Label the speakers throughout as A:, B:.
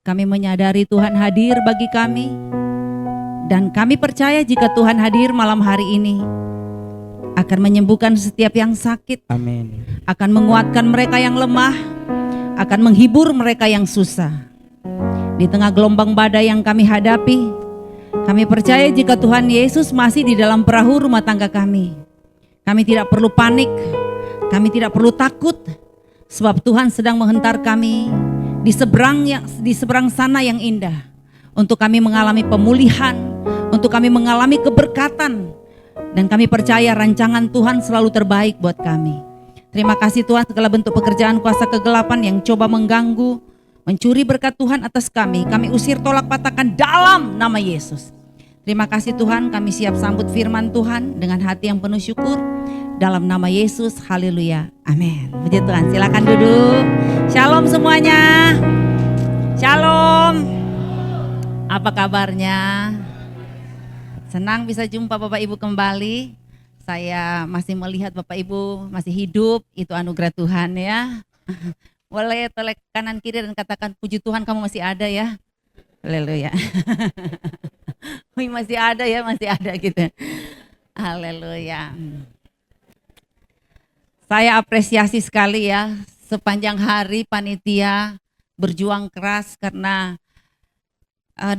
A: Kami menyadari Tuhan hadir bagi kami, dan kami percaya jika Tuhan hadir malam hari ini akan menyembuhkan setiap yang sakit,
B: Amin.
A: akan menguatkan mereka yang lemah, akan menghibur mereka yang susah. Di tengah gelombang badai yang kami hadapi, kami percaya jika Tuhan Yesus masih di dalam perahu rumah tangga kami. Kami tidak perlu panik, kami tidak perlu takut, sebab Tuhan sedang menghentar kami di seberang sana yang indah, untuk kami mengalami pemulihan, untuk kami mengalami keberkatan, dan kami percaya rancangan Tuhan selalu terbaik buat kami. Terima kasih Tuhan, segala bentuk pekerjaan kuasa kegelapan yang coba mengganggu, mencuri berkat Tuhan atas kami usir, tolak, patahkan dalam nama Yesus. Terima kasih Tuhan, kami siap sambut firman Tuhan dengan hati yang penuh syukur. Dalam nama Yesus, haleluya, amin. Puji Tuhan, silakan duduk. Shalom semuanya. Shalom. Apa kabarnya? Senang bisa jumpa Bapak Ibu kembali. Saya masih melihat Bapak Ibu masih hidup, itu anugerah Tuhan ya. Boleh tolak kanan kiri dan katakan puji Tuhan kamu masih ada ya. Haleluya. Masih ada ya, masih ada gitu. Haleluya. Saya apresiasi sekali ya, sepanjang hari panitia berjuang keras karena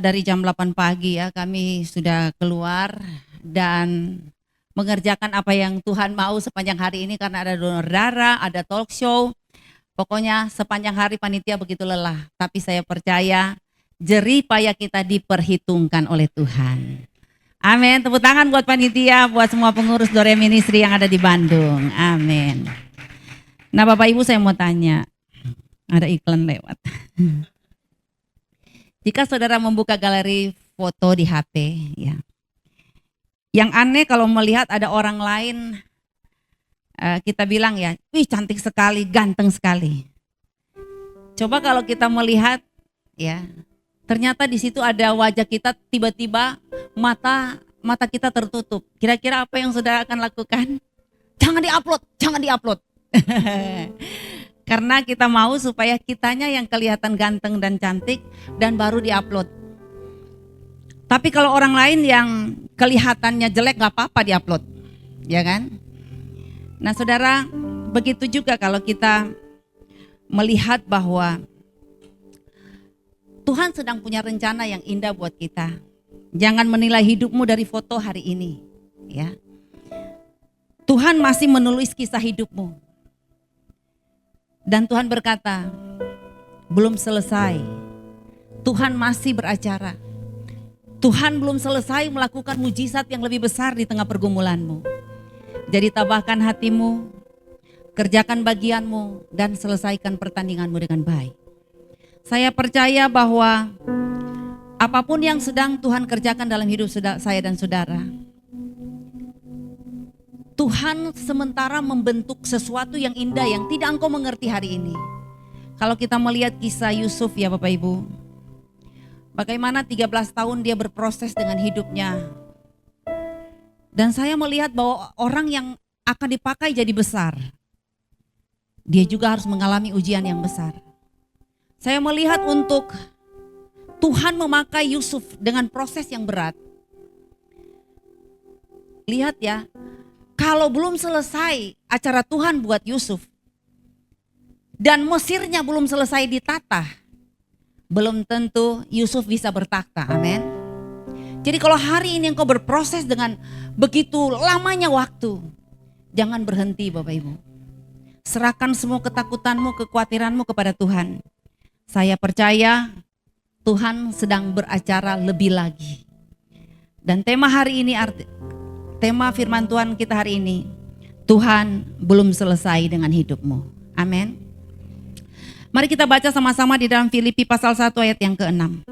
A: dari jam 8 pagi ya kami sudah keluar dan mengerjakan apa yang Tuhan mau sepanjang hari ini, karena ada donor darah, ada talk show. Pokoknya sepanjang hari panitia begitu lelah, tapi saya percaya jerih payah kita diperhitungkan oleh Tuhan. Amin, tepuk tangan buat panitia, buat semua pengurus Dore Ministry yang ada di Bandung. Amin. Nah Bapak Ibu, saya mau tanya, ada iklan lewat. Jika saudara membuka galeri foto di HP ya, yang aneh kalau melihat ada orang lain, kita bilang ya, wih cantik sekali, ganteng sekali. Coba kalau kita melihat ya, ternyata di situ ada wajah kita, tiba-tiba mata kita tertutup. Kira-kira apa yang saudara akan lakukan? Jangan diupload, jangan diupload. Karena kita mau supaya kitanya yang kelihatan ganteng dan cantik dan baru diupload. Tapi kalau orang lain yang kelihatannya jelek gak apa-apa diupload, ya kan? Nah saudara, begitu juga kalau kita melihat bahwa Tuhan sedang punya rencana yang indah buat kita. Jangan menilai hidupmu dari foto hari ini, ya. Tuhan masih menulis kisah hidupmu. Dan Tuhan berkata, belum selesai. Tuhan masih beracara. Tuhan belum selesai melakukan mujizat yang lebih besar di tengah pergumulanmu. Jadi tabahkan hatimu, kerjakan bagianmu, dan selesaikan pertandinganmu dengan baik. Saya percaya bahwa apapun yang sedang Tuhan kerjakan dalam hidup saya dan saudara, Tuhan sementara membentuk sesuatu yang indah yang tidak engkau mengerti hari ini. Kalau kita melihat kisah Yusuf ya Bapak Ibu, bagaimana 13 tahun dia berproses dengan hidupnya. Dan saya melihat bahwa orang yang akan dipakai jadi besar, dia juga harus mengalami ujian yang besar. Saya melihat untuk Tuhan memakai Yusuf dengan proses yang berat. Lihat ya, kalau belum selesai acara Tuhan buat Yusuf, dan Mesirnya belum selesai ditata, belum tentu Yusuf bisa bertakhta, amin. Jadi kalau hari ini engkau berproses dengan begitu lamanya waktu, jangan berhenti Bapak Ibu. Serahkan semua ketakutanmu, kekhawatiranmu kepada Tuhan. Saya percaya Tuhan sedang beracara lebih lagi. Dan tema hari ini, tema firman Tuhan kita hari ini, Tuhan belum selesai dengan hidupmu. Amin. Mari kita baca sama-sama di dalam Filipi pasal 1 ayat yang ke-6.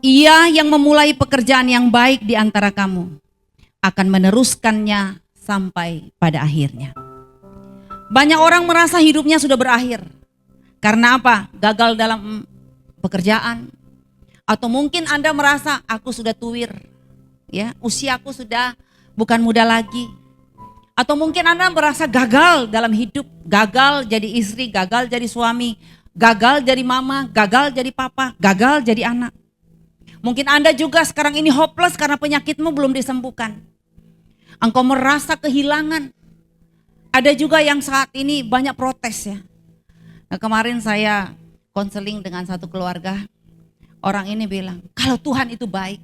A: Ia yang memulai pekerjaan yang baik di antara kamu akan meneruskannya sampai pada akhirnya. Banyak orang merasa hidupnya sudah berakhir. Karena apa? Gagal dalam pekerjaan. Atau mungkin Anda merasa aku sudah tuir. Ya, usiaku sudah bukan muda lagi. Atau mungkin Anda merasa gagal dalam hidup, gagal jadi istri, gagal jadi suami, gagal jadi mama, gagal jadi papa, gagal jadi anak. Mungkin Anda juga sekarang ini hopeless karena penyakitmu belum disembuhkan. Engkau merasa kehilangan. Ada juga yang saat ini banyak protes ya. Nah, kemarin saya konseling dengan satu keluarga. Orang ini bilang, kalau Tuhan itu baik,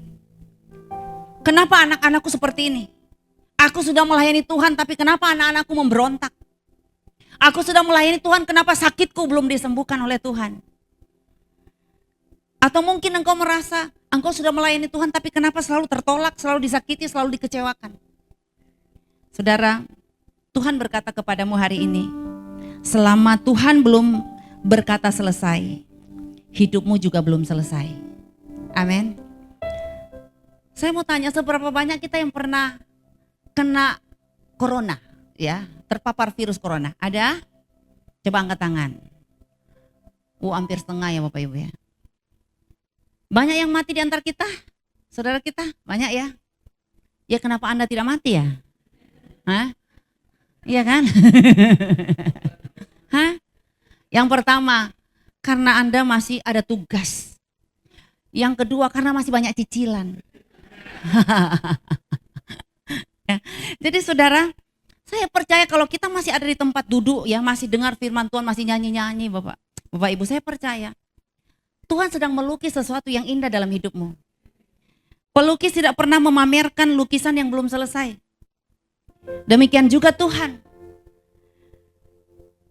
A: kenapa anak-anakku seperti ini? Aku sudah melayani Tuhan, tapi kenapa anak-anakku memberontak? Aku sudah melayani Tuhan, kenapa sakitku belum disembuhkan oleh Tuhan? Atau mungkin engkau merasa, engkau sudah melayani Tuhan, tapi kenapa selalu tertolak, selalu disakiti, selalu dikecewakan? Saudara, Tuhan berkata kepadamu hari ini, selama Tuhan belum berkata selesai, hidupmu juga belum selesai. Amin. Saya mau tanya, seberapa banyak kita yang pernah kena corona, ya, terpapar virus corona? Ada? Coba angkat tangan. Hampir setengah ya Bapak Ibu ya. Banyak yang mati di antara kita, saudara kita, banyak ya. Ya kenapa Anda tidak mati ya? Hah? Iya kan? Hah? Yang pertama, karena Anda masih ada tugas. Yang kedua, karena masih banyak cicilan. Ya. Jadi saudara, saya percaya kalau kita masih ada di tempat duduk ya, masih dengar firman Tuhan, masih nyanyi-nyanyi Bapak Ibu, saya percaya Tuhan sedang melukis sesuatu yang indah dalam hidupmu. Pelukis tidak pernah memamerkan lukisan yang belum selesai. Demikian juga Tuhan.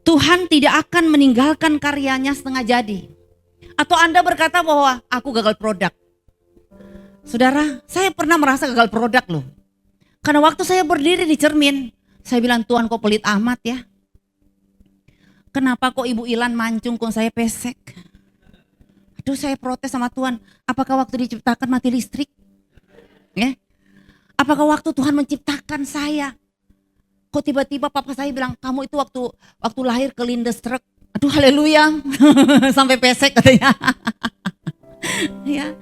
A: Tuhan tidak akan meninggalkan karyanya setengah jadi. Atau Anda berkata bahwa aku gagal produk. Saudara, saya pernah merasa gagal produk loh. Karena waktu saya berdiri di cermin, saya bilang, Tuhan kok pelit amat ya. Kenapa kok Ibu Ilan mancung kok saya pesek? Aduh, saya protes sama Tuhan. Apakah waktu diciptakan mati listrik? Ya. Apakah waktu Tuhan menciptakan saya? Kok tiba-tiba papa saya bilang, kamu itu waktu lahir kelindes truk. Aduh, haleluya. Sampai pesek katanya. Ya.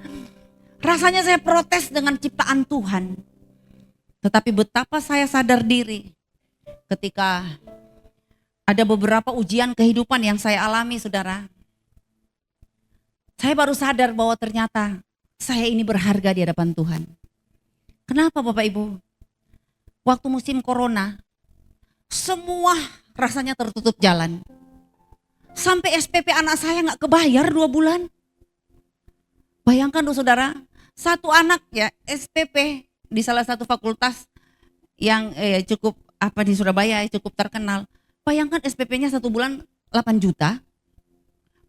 A: Rasanya saya protes dengan ciptaan Tuhan. Tetapi betapa saya sadar diri ketika ada beberapa ujian kehidupan yang saya alami, saudara. Saya baru sadar bahwa ternyata saya ini berharga di hadapan Tuhan. Kenapa Bapak Ibu? Waktu musim corona, semua rasanya tertutup jalan. Sampai SPP anak saya gak kebayar 2 bulan. Bayangkan tuh saudara, satu anak ya SPP di salah satu fakultas yang cukup di Surabaya cukup terkenal. Bayangkan SPP-nya 1 bulan 8 juta.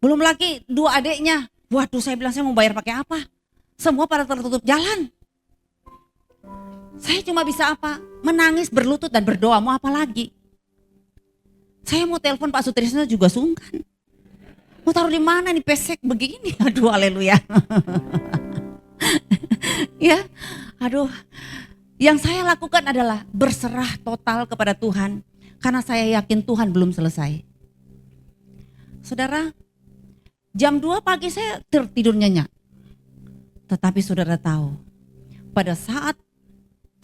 A: Belum lagi 2 adiknya. Waduh, saya bilang saya mau bayar pakai apa? Semua pada tertutup jalan. Saya cuma bisa apa? Menangis, berlutut dan berdoa, mau apa lagi? Saya mau telepon Pak Sutrisno juga sungkan. Mau taruh di mana nih pesek begini? Aduh, haleluya. Ya, aduh. Yang saya lakukan adalah berserah total kepada Tuhan. Karena saya yakin Tuhan belum selesai. Saudara, jam 2 pagi saya tertidur nyenyak. Tetapi saudara tahu, pada saat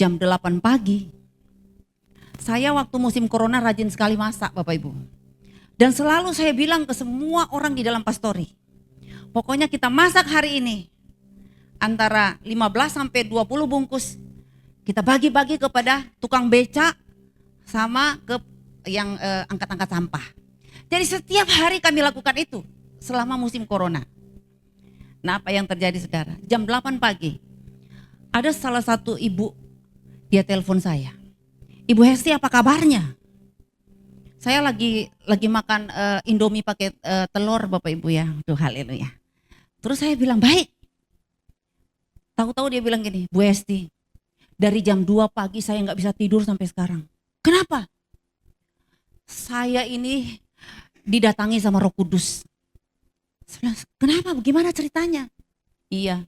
A: jam 8 pagi, saya waktu musim corona rajin sekali masak Bapak Ibu. Dan selalu saya bilang ke semua orang di dalam pastori, pokoknya kita masak hari ini antara 15 sampai 20 bungkus. Kita bagi-bagi kepada tukang beca sama ke yang angkat-angkat sampah. Jadi setiap hari kami lakukan itu selama musim corona. Nah, apa yang terjadi saudara? Jam 8 pagi ada salah satu ibu, dia telepon saya. Ibu Hesti, apa kabarnya? Saya lagi makan Indomie pakai telur Bapak Ibu ya. Duh, haleluya. Terus saya bilang baik. Tahu-tahu dia bilang gini, Bu Hesti, dari jam 2 pagi saya nggak bisa tidur sampai sekarang. Kenapa? Saya ini didatangi sama Roh Kudus. Saya bilang, kenapa? Bagaimana ceritanya? Iya.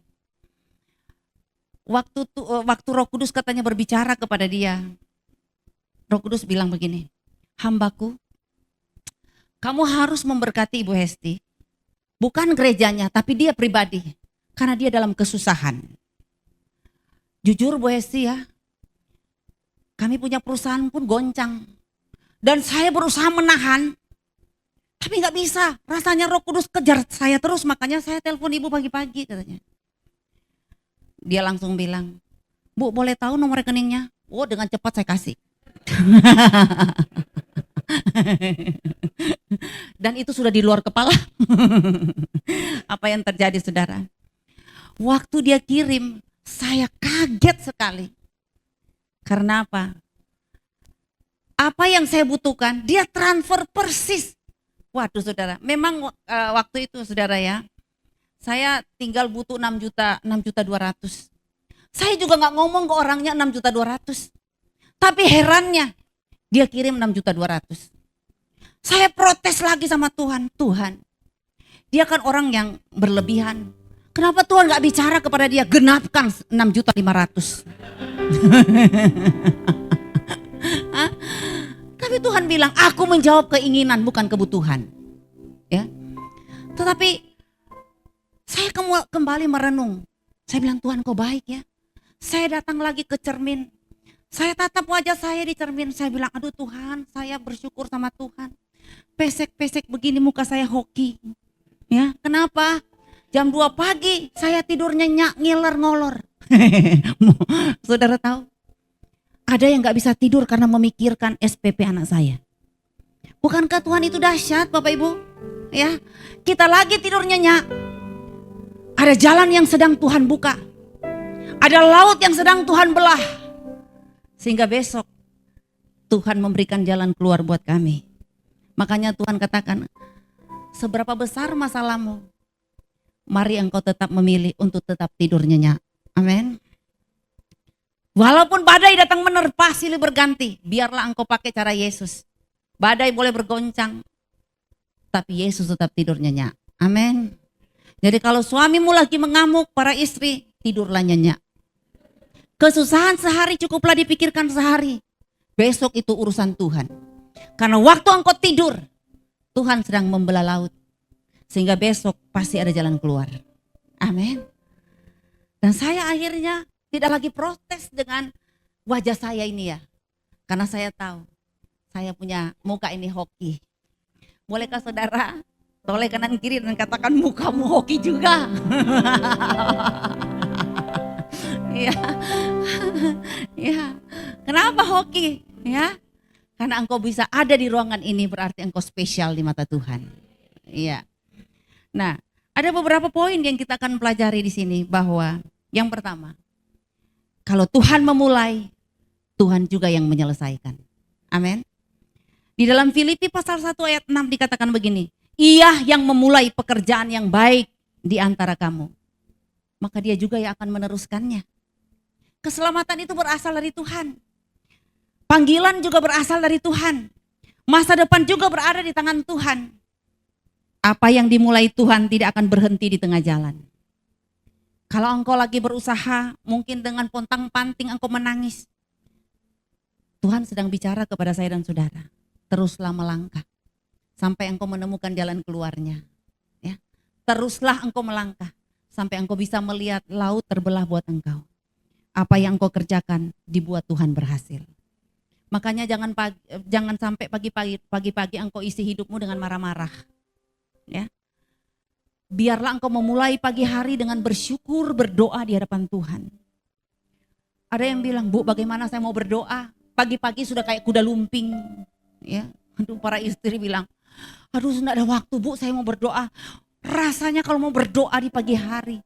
A: Waktu Roh Kudus katanya berbicara kepada dia. Roh Kudus bilang begini, hambaku, kamu harus memberkati Ibu Hesti. Bukan gerejanya, tapi dia pribadi. Karena dia dalam kesusahan. Jujur Bu Hesti ya, kami punya perusahaan pun goncang. Dan saya berusaha menahan. Tapi nggak bisa, rasanya Roh Kudus kejar saya terus, makanya saya telepon ibu pagi-pagi katanya. Dia langsung bilang, Bu boleh tahu nomor rekeningnya? Oh dengan cepat saya kasih. Dan itu sudah di luar kepala. Apa yang terjadi saudara? Waktu dia kirim, saya kaget sekali. Karena apa? Apa yang saya butuhkan, dia transfer persis. Waduh saudara, memang waktu itu saudara ya, saya tinggal butuh 6.200.000. Saya juga nggak ngomong ke orangnya 6.200.000. Tapi herannya, dia kirim 6.200.000. Saya protes lagi sama Tuhan, Tuhan, dia kan orang yang berlebihan. Kenapa Tuhan nggak bicara kepada dia, genapkan 6.500.000? Tapi Tuhan bilang, aku menjawab keinginan bukan kebutuhan. Ya, tetapi saya kembali merenung. Saya bilang, Tuhan kau baik ya. Saya datang lagi ke cermin. Saya tatap wajah saya di cermin. Saya bilang, aduh Tuhan, saya bersyukur sama Tuhan. Pesek-pesek begini muka saya hoki. Ya, kenapa? Jam 2 pagi saya tidur nyenyak, ngiler ngolor. Saudara tahu? Ada yang gak bisa tidur karena memikirkan SPP anak saya. Bukankah Tuhan itu dahsyat Bapak Ibu? Ya, kita lagi tidur nyenyak. Ada jalan yang sedang Tuhan buka. Ada laut yang sedang Tuhan belah. Sehingga besok Tuhan memberikan jalan keluar buat kami. Makanya Tuhan katakan, seberapa besar masalahmu, mari engkau tetap memilih untuk tetap tidur nyenyak. Amin. Walaupun badai datang menerpa silih berganti, biarlah engkau pakai cara Yesus. Badai boleh bergoncang, tapi Yesus tetap tidur nyenyak. Amin. Jadi kalau suamimu lagi mengamuk, para istri, tidurlah nyenyak. Kesusahan sehari cukuplah dipikirkan sehari. Besok itu urusan Tuhan. Karena waktu engkau tidur, Tuhan sedang membelah laut. Sehingga besok pasti ada jalan keluar. Amin. Dan saya akhirnya tidak lagi protes dengan wajah saya ini ya. Karena saya tahu, saya punya muka ini hoki. Bolehkah saudara toleh kanan kiri dan katakan mukamu hoki juga. Iya. Ya. Kenapa hoki? Ya. Karena engkau bisa ada di ruangan ini berarti engkau spesial di mata Tuhan. Iya. Nah, ada beberapa poin yang kita akan pelajari di sini bahwa yang pertama, kalau Tuhan memulai, Tuhan juga yang menyelesaikan. Amin. Di dalam Filipi pasal 1 ayat 6 dikatakan begini, Ia yang memulai pekerjaan yang baik di antara kamu, maka dia juga yang akan meneruskannya. Keselamatan itu berasal dari Tuhan. Panggilan juga berasal dari Tuhan. Masa depan juga berada di tangan Tuhan. Apa yang dimulai Tuhan tidak akan berhenti di tengah jalan. Kalau engkau lagi berusaha, mungkin dengan pontang-panting engkau menangis. Tuhan sedang bicara kepada saya dan saudara. Teruslah melangkah sampai engkau menemukan jalan keluarnya. Ya. Teruslah engkau melangkah sampai engkau bisa melihat laut terbelah buat engkau. Apa yang engkau kerjakan dibuat Tuhan berhasil. Makanya jangan sampai pagi-pagi engkau isi hidupmu dengan marah-marah. Ya. Biarlah engkau memulai pagi hari dengan bersyukur, berdoa di hadapan Tuhan. Ada yang bilang, Bu bagaimana saya mau berdoa? Pagi-pagi sudah kayak kuda lumping. Ya, aduh para istri bilang, aduh tidak ada waktu Bu saya mau berdoa. Rasanya kalau mau berdoa di pagi hari,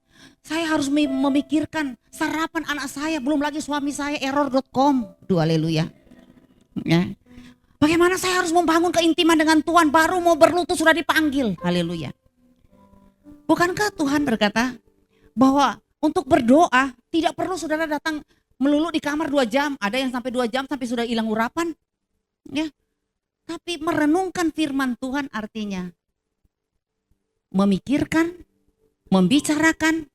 A: saya harus memikirkan sarapan anak saya, belum lagi suami saya error.com. Duh haleluya. Ya. Bagaimana saya harus membangun keintiman dengan Tuhan, baru mau berlutut sudah dipanggil. Haleluya. Bukankah Tuhan berkata bahwa untuk berdoa tidak perlu saudara datang melulu di kamar 2 jam. Ada yang sampai 2 jam sampai sudah hilang urapan. Ya. Tapi merenungkan firman Tuhan artinya memikirkan, membicarakan,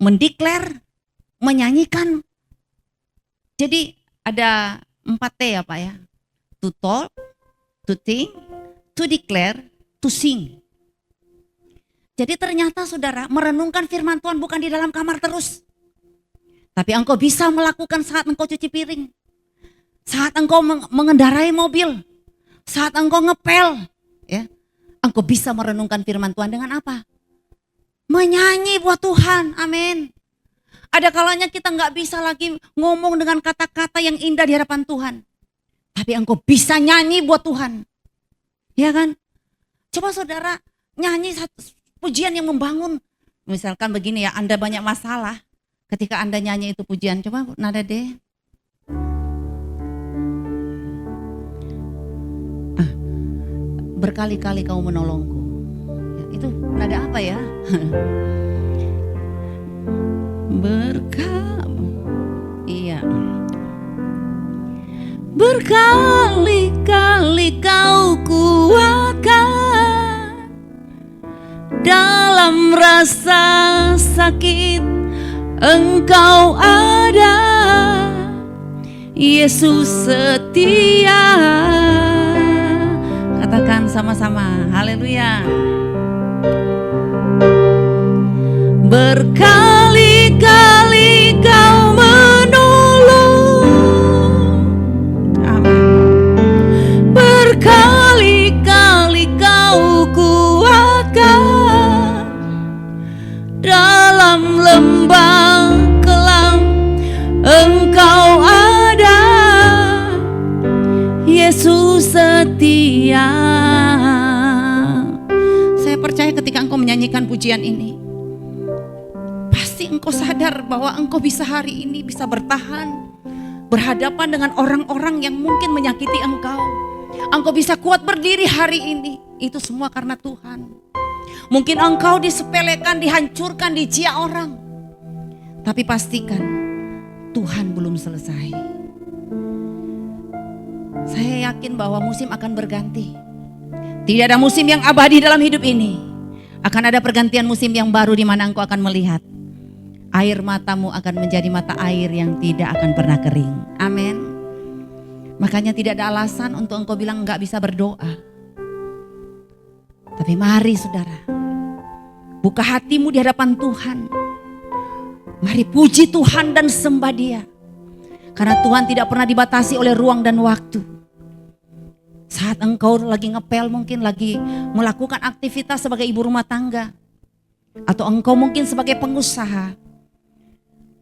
A: mendeklar, menyanyikan. Jadi ada 4T ya Pak ya. To talk, to think, to declare, to sing. Jadi ternyata saudara merenungkan firman Tuhan bukan di dalam kamar terus. Tapi engkau bisa melakukan saat engkau cuci piring. Saat engkau mengendarai mobil. Saat engkau ngepel. Ya. engkau bisa merenungkan firman Tuhan dengan apa? Menyanyi buat Tuhan, amin. Ada kalanya kita nggak bisa lagi ngomong dengan kata-kata yang indah di hadapan Tuhan. Tapi engkau bisa nyanyi buat Tuhan. Ya kan? Coba saudara nyanyi satu pujian yang membangun. Misalkan begini ya, Anda banyak masalah. Ketika Anda nyanyi itu pujian, coba nada deh. Berkali-kali kau menolongku. Ya, itu nada apa ya? Iya. Berkali-kali kau kuatkan dalam rasa sakit, engkau ada, Yesus setia. Katakan sama-sama, haleluya. Berkali-kali kau menolong, amin. Berkali-kali kau kuatkan dalam lembah kelam, engkau ada, Yesus setia. Saya percaya ketika engkau menyanyikan pujian ini, pasti engkau sadar bahwa engkau bisa hari ini bisa bertahan, berhadapan dengan orang-orang yang mungkin menyakiti engkau. Engkau bisa kuat berdiri hari ini, itu semua karena Tuhan. Mungkin engkau disepelekan, dihancurkan, dicia orang, tapi pastikan Tuhan belum selesai. Saya yakin bahwa musim akan berganti. Tidak ada musim yang abadi dalam hidup ini. Akan ada pergantian musim yang baru di mana engkau akan melihat air matamu akan menjadi mata air yang tidak akan pernah kering. Amin. Makanya tidak ada alasan untuk engkau bilang enggak bisa berdoa. Tapi mari saudara, buka hatimu di hadapan Tuhan. Mari puji Tuhan dan sembah Dia. Karena Tuhan tidak pernah dibatasi oleh ruang dan waktu. Saat engkau lagi ngepel, mungkin lagi melakukan aktivitas sebagai ibu rumah tangga, atau engkau mungkin sebagai pengusaha,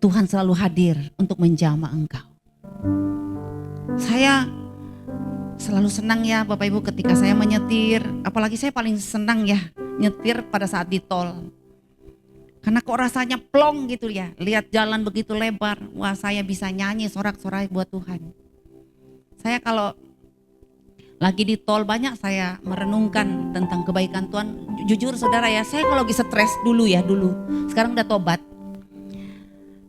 A: Tuhan selalu hadir untuk menjamah engkau. Saya selalu senang ya Bapak Ibu ketika saya menyetir, apalagi saya paling senang ya nyetir pada saat di tol. Karena kok rasanya plong gitu ya, lihat jalan begitu lebar, wah saya bisa nyanyi sorak-sorai buat Tuhan. Saya kalau lagi di tol banyak saya merenungkan tentang kebaikan Tuhan. Jujur saudara ya, saya kalau lagi stres dulu, sekarang udah tobat.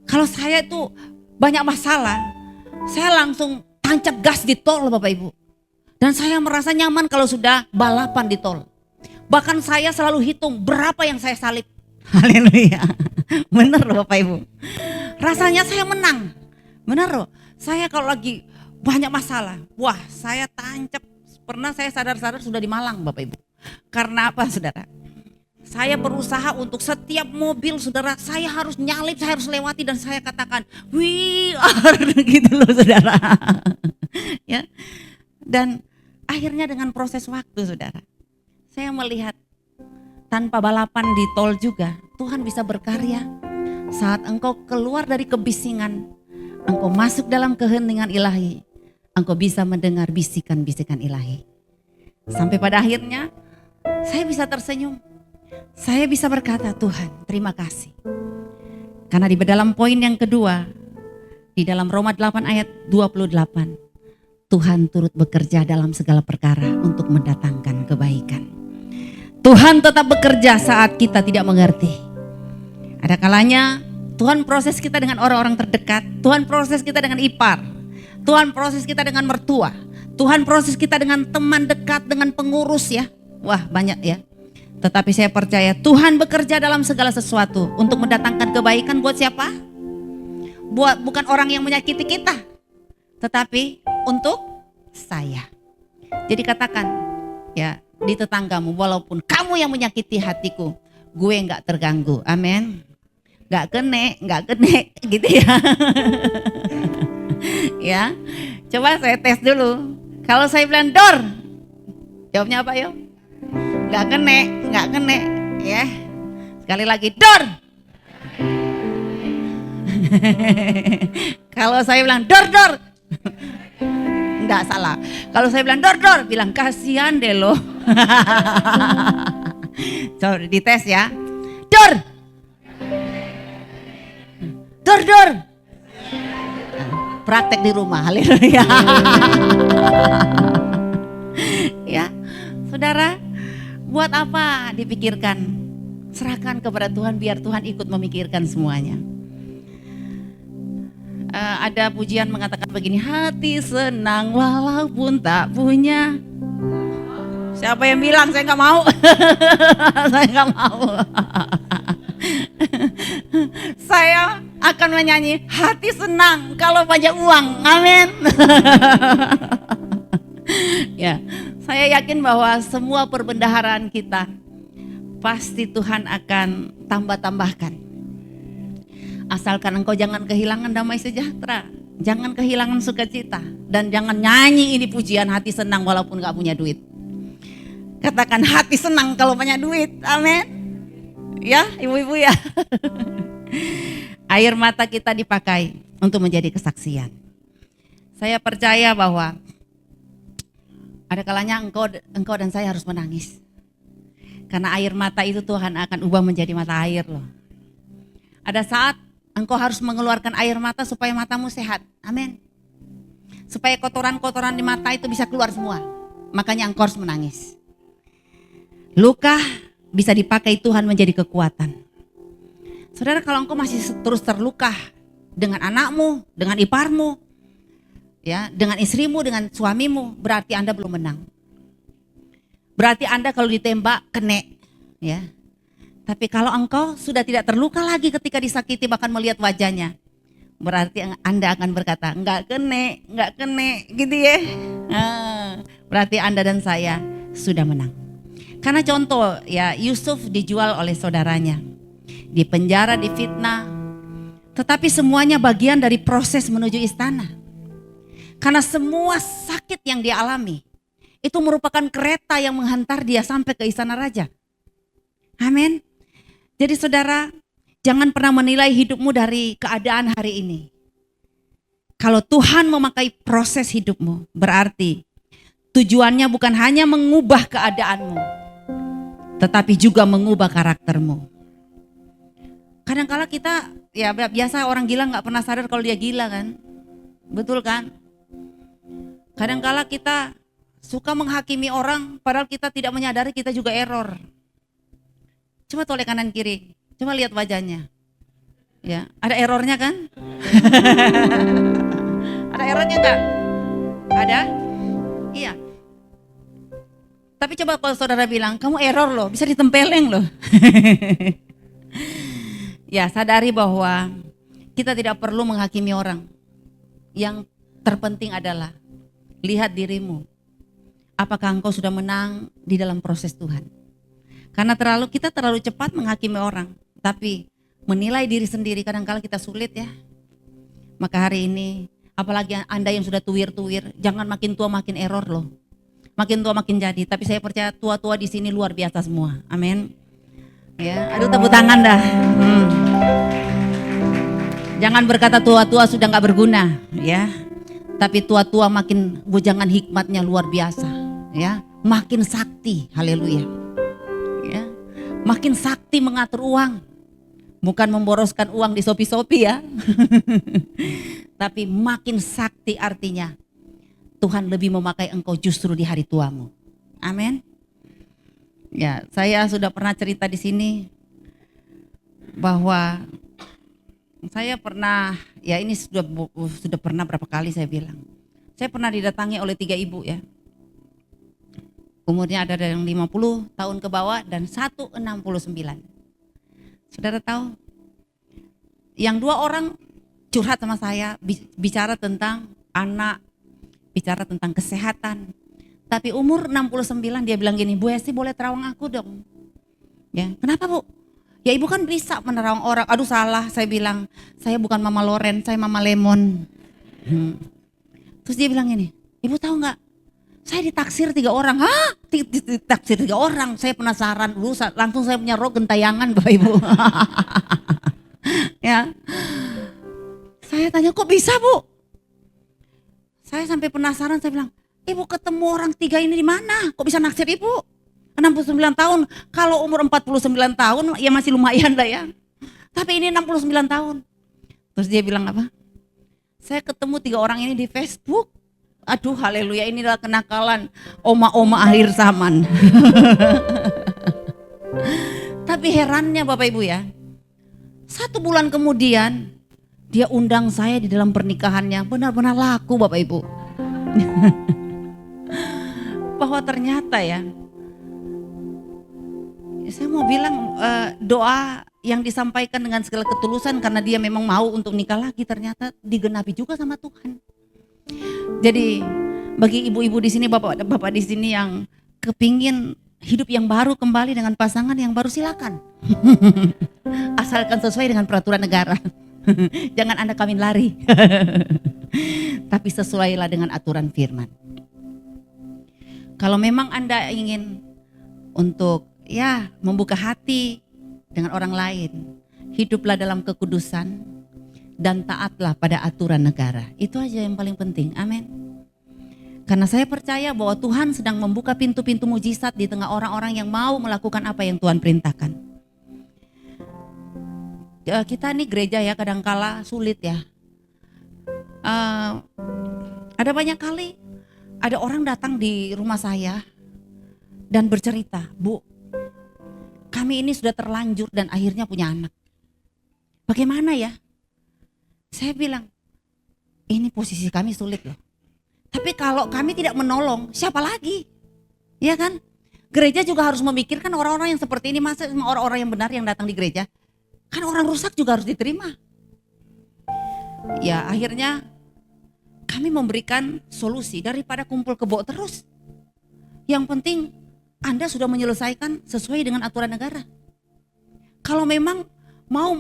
A: Kalau saya itu banyak masalah, saya langsung tancap gas di tol Bapak Ibu. Dan saya merasa nyaman kalau sudah balapan di tol. Bahkan saya selalu hitung berapa yang saya salib. Haleluya. Bener loh Bapak Ibu. Rasanya saya menang. Bener loh. Saya kalau lagi banyak masalah, wah saya tancap. Pernah saya sadar-sadar sudah di Malang Bapak Ibu. Karena apa saudara? Saya berusaha untuk setiap mobil saudara, saya harus nyalip, saya harus lewati dan saya katakan, we are gitu loh saudara. Ya. Dan akhirnya dengan proses waktu saudara, saya melihat tanpa balapan di tol juga, Tuhan bisa berkarya. Saat engkau keluar dari kebisingan, engkau masuk dalam keheningan ilahi, engkau bisa mendengar bisikan-bisikan ilahi. Sampai pada akhirnya saya bisa tersenyum. Saya bisa berkata, Tuhan terima kasih. Karena di dalam poin yang kedua, di dalam Roma 8 ayat 28, Tuhan turut bekerja dalam segala perkara untuk mendatangkan kebaikan. Tuhan tetap bekerja saat kita tidak mengerti. Ada kalanya Tuhan proses kita dengan orang-orang terdekat, Tuhan proses kita dengan ipar, Tuhan proses kita dengan mertua, Tuhan proses kita dengan teman dekat, dengan pengurus ya. Wah banyak ya. Tetapi saya percaya Tuhan bekerja dalam segala sesuatu untuk mendatangkan kebaikan buat siapa? Bukan orang yang menyakiti kita, tetapi untuk saya. Jadi katakan ya di tetanggamu, walaupun kamu yang menyakiti hatiku, gue gak terganggu. Amin. Gak kene gitu ya. Ya, coba saya tes dulu. Kalau saya bilang Dor, jawabnya apa yo? Nggak kene, ya. Sekali lagi, dor. Kalau saya bilang dor, enggak salah. Kalau saya bilang dor, bilang kasihan deh lo. Coba dites ya. Dor. Praktek di rumah, haleluya. Ya, saudara, buat apa dipikirkan? Serahkan kepada Tuhan, biar Tuhan ikut memikirkan semuanya. Ada pujian mengatakan begini, hati senang walaupun tak punya. Siapa yang bilang saya nggak mau? Saya nggak mau. Saya akan menyanyi hati senang kalau banyak uang. Amin. Ya, saya yakin bahwa semua perbendaharaan kita pasti Tuhan akan tambahkan. Asalkan engkau jangan kehilangan damai sejahtera, jangan kehilangan sukacita, dan jangan nyanyi ini pujian hati senang walaupun gak punya duit. Katakan hati senang kalau punya duit, amin. Ya ibu-ibu ya. Air mata kita dipakai untuk menjadi kesaksian. Saya percaya bahwa ada kalanya engkau dan saya harus menangis. Karena air mata itu Tuhan akan ubah menjadi mata air loh. Ada saat engkau harus mengeluarkan air mata supaya matamu sehat. Amin. Supaya kotoran-kotoran di mata itu bisa keluar semua. Makanya engkau harus menangis. Luka bisa dipakai Tuhan menjadi kekuatan. Saudara, kalau engkau masih terus terluka dengan anakmu, dengan iparmu, ya, dengan istrimu, dengan suamimu, berarti Anda belum menang. Berarti Anda kalau ditembak kena, ya. Tapi kalau engkau sudah tidak terluka lagi ketika disakiti bahkan melihat wajahnya, berarti Anda akan berkata, enggak kene, gitu ya. Berarti Anda dan saya sudah menang. Karena contoh ya, Yusuf dijual oleh saudaranya, dipenjara, difitnah, tetapi semuanya bagian dari proses menuju istana. Karena semua sakit yang dia alami, itu merupakan kereta yang menghantar dia sampai ke istana raja. Amin. Jadi saudara, jangan pernah menilai hidupmu dari keadaan hari ini. Kalau Tuhan memakai proses hidupmu, berarti tujuannya bukan hanya mengubah keadaanmu, tetapi juga mengubah karaktermu. Kadang-kala kita, ya biasa orang gila gak pernah sadar kalau dia gila kan. Betul kan? Kadang-kala kita suka menghakimi orang, padahal kita tidak menyadari kita juga error. Coba toleh kanan kiri, coba lihat wajahnya. Ya, ada errornya kan? Ada errornya enggak? Ada? Iya. Tapi coba kalau saudara bilang, kamu error loh, bisa ditempeleng loh. Ya, sadari bahwa kita tidak perlu menghakimi orang. Yang terpenting adalah lihat dirimu. Apakah engkau sudah menang di dalam proses Tuhan? Karena kita terlalu cepat menghakimi orang, tapi menilai diri sendiri kadang-kala kita sulit ya. Maka hari ini, apalagi Anda yang sudah tuwir-tuwir, jangan makin tua makin error loh. Makin tua makin jadi, tapi saya percaya tua-tua di sini luar biasa semua. Amin. Ya, aduh tepuk tangan dah. Jangan berkata tua-tua sudah nggak berguna, ya. Tapi tua-tua makin bujangan hikmatnya luar biasa, ya. Makin sakti, haleluya. Ya, makin sakti mengatur uang, bukan memboroskan uang di Shopee ya. Tapi makin sakti artinya Tuhan lebih memakai engkau justru di hari tuamu. Amin. Ya, saya sudah pernah cerita di sini bahwa saya pernah, ya ini sudah pernah berapa kali saya bilang. Saya pernah didatangi oleh 3 ibu ya. Umurnya ada yang 50 tahun ke bawah dan 169. Saudara tahu? Yang 2 orang curhat sama saya, bicara tentang anak, bicara tentang kesehatan. Tapi umur 69 dia bilang gini, Bu Esti boleh terawang aku dong. Ya, kenapa Bu? Ya ibu kan bisa menerawang orang. Aduh salah, saya bilang, saya bukan Mama Loren, saya Mama Lemon. Terus dia bilang gini, ibu tahu nggak? Saya ditaksir 3 orang. Hah? Ditaksir 3 orang. Saya penasaran dulu, langsung saya punya roh gentayangan Bapak Ibu. Ya. Saya tanya, kok bisa Bu? Saya sampai penasaran, saya bilang, Ibu ketemu orang 3 ini di mana? Kok bisa naksir Ibu? 69 tahun. Kalau umur 49 tahun ya masih lumayan lah ya. Tapi ini 69 tahun. Terus dia bilang apa? Saya ketemu 3 orang ini di Facebook. Aduh haleluya, inilah kenakalan oma-oma akhir zaman. Tapi herannya Bapak Ibu ya, 1 bulan kemudian dia undang saya di dalam pernikahannya. Benar-benar laku Bapak Ibu. Bahwa ternyata ya, saya mau bilang doa yang disampaikan dengan segala ketulusan karena dia memang mau untuk nikah lagi, ternyata digenapi juga sama Tuhan. Jadi bagi ibu-ibu di sini, bapak-bapak di sini yang kepingin hidup yang baru kembali dengan pasangan yang baru, silakan. Asalkan sesuai dengan peraturan negara. Jangan Anda kawin lari. Tapi sesuailah dengan aturan firman. Kalau memang Anda ingin untuk ya membuka hati dengan orang lain, hiduplah dalam kekudusan dan taatlah pada aturan negara. Itu aja yang paling penting. Amin. Karena saya percaya bahwa Tuhan sedang membuka pintu-pintu mujizat di tengah orang-orang yang mau melakukan apa yang Tuhan perintahkan. Kita nih gereja ya kadangkala sulit ya. Ada banyak kali ada orang datang di rumah saya dan bercerita, Bu, kami ini sudah terlanjur dan akhirnya punya anak. Bagaimana ya? Saya bilang, ini posisi kami sulit loh. Tapi kalau kami tidak menolong, siapa lagi? Ya kan? Gereja juga harus memikirkan orang-orang yang seperti ini. Masa orang-orang yang benar yang datang di gereja? Kan orang rusak juga harus diterima. Ya akhirnya kami memberikan solusi daripada kumpul kebo terus. Yang penting Anda sudah menyelesaikan sesuai dengan aturan negara. Kalau memang mau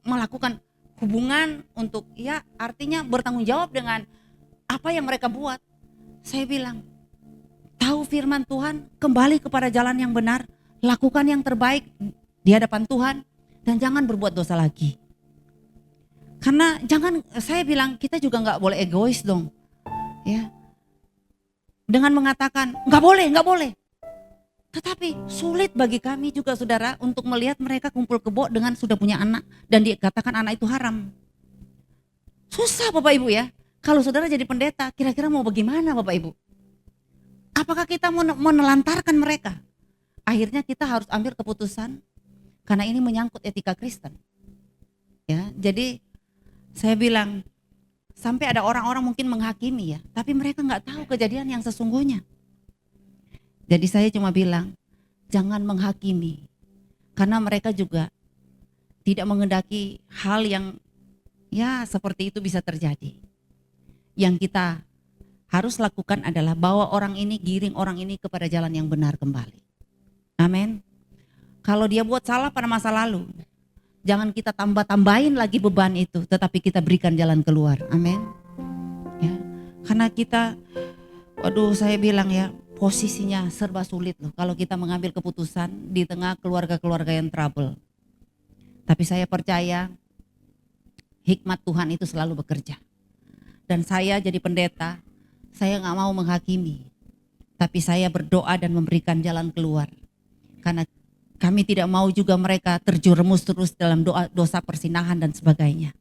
A: melakukan hubungan untuk ya artinya bertanggung jawab dengan apa yang mereka buat. Saya bilang, tahu firman Tuhan, kembali kepada jalan yang benar, lakukan yang terbaik di hadapan Tuhan dan jangan berbuat dosa lagi. Karena saya bilang kita juga nggak boleh egois dong. Ya. Dengan mengatakan nggak boleh. Tetapi sulit bagi kami juga saudara untuk melihat mereka kumpul kebo dengan sudah punya anak dan dikatakan anak itu haram. Susah Bapak Ibu ya. Kalau saudara jadi pendeta, kira-kira mau bagaimana Bapak Ibu? Apakah kita mau menelantarkan mereka? Akhirnya kita harus ambil keputusan karena ini menyangkut etika Kristen. Ya, jadi saya bilang sampai ada orang-orang mungkin menghakimi ya, tapi mereka nggak tahu kejadian yang sesungguhnya. Jadi saya cuma bilang, jangan menghakimi. Karena mereka juga tidak menghendaki hal yang ya seperti itu bisa terjadi. Yang kita harus lakukan adalah bawa orang ini, giring orang ini kepada jalan yang benar kembali. Amin. Kalau dia buat salah pada masa lalu, jangan kita tambah-tambahin lagi beban itu, tetapi kita berikan jalan keluar. Amin. Ya. Karena kita, waduh saya bilang ya, posisinya serba sulit loh kalau kita mengambil keputusan di tengah keluarga-keluarga yang trouble. Tapi saya percaya hikmat Tuhan itu selalu bekerja. Dan saya jadi pendeta, saya gak mau menghakimi. Tapi saya berdoa dan memberikan jalan keluar. Karena kami tidak mau juga mereka terjerumus terus dalam dosa persinahan dan sebagainya.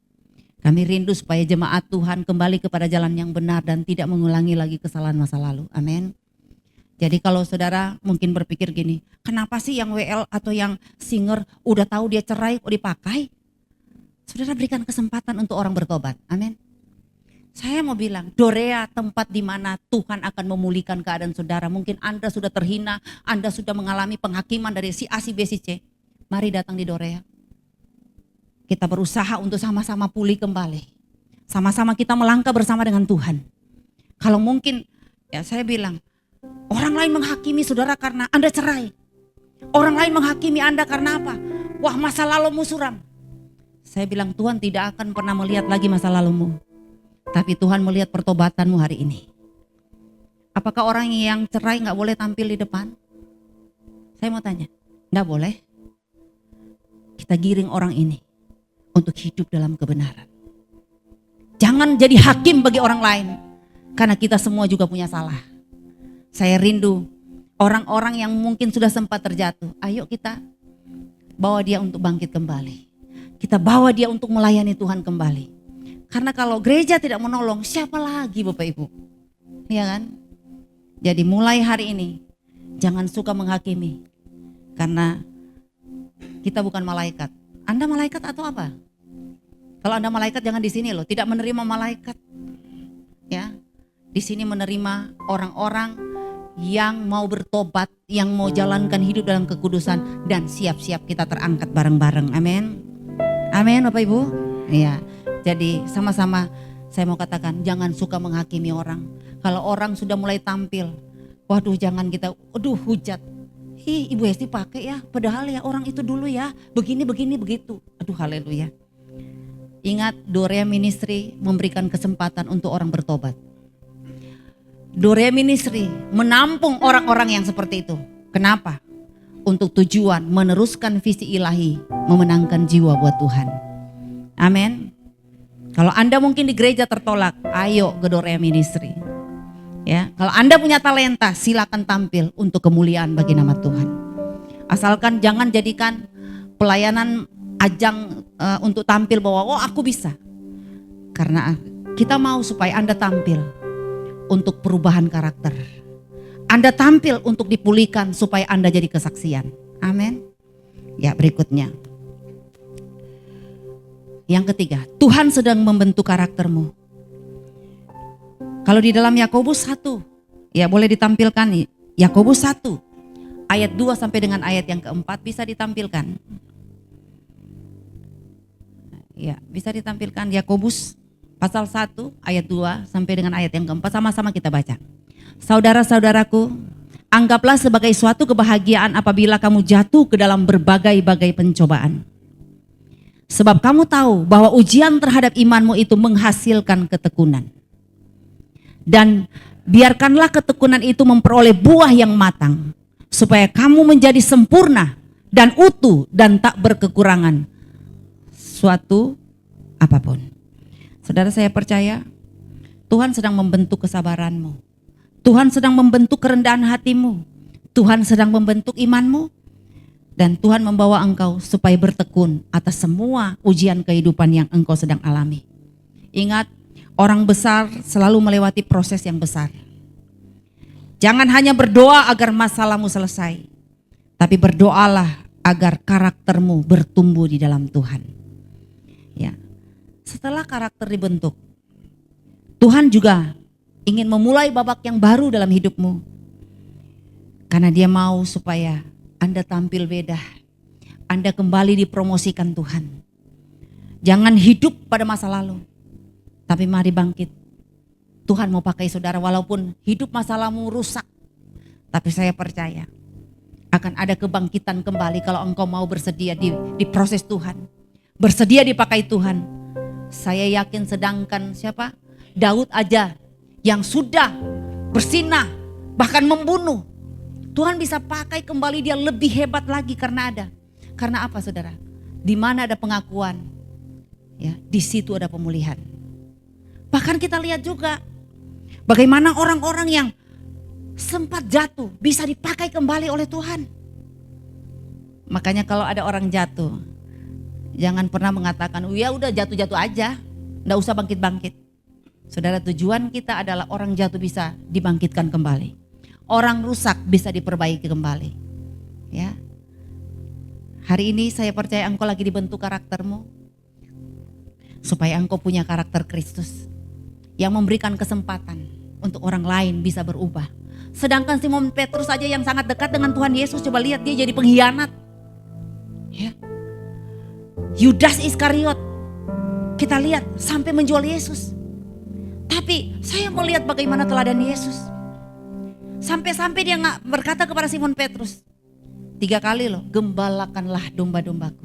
A: Kami rindu supaya jemaat Tuhan kembali kepada jalan yang benar dan tidak mengulangi lagi kesalahan masa lalu. Amin. Jadi kalau saudara mungkin berpikir gini, kenapa sih yang WL atau yang singer udah tahu dia cerai kok dipakai? Saudara berikan kesempatan untuk orang bertobat. Amin. Saya mau bilang, Dorea tempat di mana Tuhan akan memulihkan keadaan saudara. Mungkin Anda sudah terhina, Anda sudah mengalami penghakiman dari si A, si B, si C. Mari datang di Dorea. Kita berusaha untuk sama-sama pulih kembali. Sama-sama kita melangkah bersama dengan Tuhan. Kalau mungkin, ya saya bilang, orang lain menghakimi saudara karena Anda cerai. Orang lain menghakimi Anda karena apa? Wah, masa lalumu suram. Saya bilang Tuhan tidak akan pernah melihat lagi masa lalumu. Tapi Tuhan melihat pertobatanmu hari ini. Apakah orang yang cerai nggak boleh tampil di depan? Saya mau tanya, nggak boleh? Kita giring orang ini untuk hidup dalam kebenaran. Jangan jadi hakim bagi orang lain, karena kita semua juga punya salah. Saya rindu orang-orang yang mungkin sudah sempat terjatuh. Ayo kita bawa dia untuk bangkit kembali. Kita bawa dia untuk melayani Tuhan kembali. Karena kalau gereja tidak menolong, siapa lagi Bapak Ibu? Iya kan? Jadi mulai hari ini, jangan suka menghakimi. Karena kita bukan malaikat. Anda malaikat atau apa? Kalau Anda malaikat jangan di sini loh, tidak menerima malaikat. Ya. Di sini menerima orang-orang yang mau bertobat, yang mau jalankan hidup dalam kekudusan dan siap-siap kita terangkat bareng-bareng. Amin. Amin Bapak Ibu. Iya. Jadi sama-sama saya mau katakan jangan suka menghakimi orang. Kalau orang sudah mulai tampil, waduh jangan kita, hujat. Ibu Hesti pakai ya, padahal ya orang itu dulu ya, begini begitu. Aduh haleluya. Ingat Dorea Ministry memberikan kesempatan untuk orang bertobat. Dorea Ministry menampung orang-orang yang seperti itu. Kenapa? Untuk tujuan meneruskan visi ilahi, memenangkan jiwa buat Tuhan. Amin. Kalau Anda mungkin di gereja tertolak, ayo ke Dorea Ministry. Ya, kalau Anda punya talenta, silakan tampil untuk kemuliaan bagi nama Tuhan. Asalkan jangan jadikan pelayanan ajang untuk tampil bahwa aku bisa. Karena kita mau supaya Anda tampil untuk perubahan karakter. Anda tampil untuk dipulihkan supaya Anda jadi kesaksian. Amin. Ya, berikutnya. Yang ketiga, Tuhan sedang membentuk karaktermu. Kalau di dalam Yakobus 1, ya boleh ditampilkan nih. Yakobus 1 ayat 2 sampai dengan ayat yang keempat bisa ditampilkan. Ya, bisa ditampilkan Yakobus pasal 1 ayat 2 sampai dengan ayat yang keempat, sama-sama kita baca. Saudara-saudaraku, anggaplah sebagai suatu kebahagiaan apabila kamu jatuh ke dalam berbagai-bagai pencobaan. Sebab kamu tahu bahwa ujian terhadap imanmu itu menghasilkan ketekunan. Dan biarkanlah ketekunan itu memperoleh buah yang matang, supaya kamu menjadi sempurna dan utuh dan tak berkekurangan suatu apapun. Saudara, saya percaya Tuhan sedang membentuk kesabaranmu. Tuhan sedang membentuk kerendahan hatimu. Tuhan sedang membentuk imanmu. Dan Tuhan membawa engkau supaya bertekun atas semua ujian kehidupan yang engkau sedang alami. Ingat, orang besar selalu melewati proses yang besar. Jangan hanya berdoa agar masalahmu selesai, tapi berdoalah agar karaktermu bertumbuh di dalam Tuhan. Ya. Setelah karakter dibentuk, Tuhan juga ingin memulai babak yang baru dalam hidupmu. Karena Dia mau supaya Anda tampil beda. Anda kembali dipromosikan Tuhan. Jangan hidup pada masa lalu, tapi mari bangkit. Tuhan mau pakai saudara walaupun hidup masalahmu rusak. Tapi saya percaya akan ada kebangkitan kembali kalau engkau mau bersedia di proses Tuhan. Bersedia dipakai Tuhan. Saya yakin sedangkan siapa? Daud aja yang sudah bersinah bahkan membunuh. Tuhan bisa pakai kembali dia lebih hebat lagi karena ada. Karena apa saudara? Di mana ada pengakuan, ya, di situ ada pemulihan. Bahkan kita lihat juga bagaimana orang-orang yang sempat jatuh bisa dipakai kembali oleh Tuhan. Makanya kalau ada orang jatuh, jangan pernah mengatakan, oh ya udah jatuh-jatuh aja, nggak usah bangkit-bangkit. Saudara, tujuan kita adalah orang jatuh bisa dibangkitkan kembali. Orang rusak bisa diperbaiki kembali. Ya. Hari ini saya percaya engkau lagi dibentuk karaktermu supaya engkau punya karakter Kristus yang memberikan kesempatan untuk orang lain bisa berubah. Sedangkan Simon Petrus saja yang sangat dekat dengan Tuhan Yesus, coba lihat dia jadi pengkhianat. Ya. Yudas Iskariot, kita lihat sampai menjual Yesus. Tapi saya melihat bagaimana teladan Yesus. Sampai-sampai dia nggak berkata kepada Simon Petrus 3 kali loh, gembalakanlah domba-dombaku.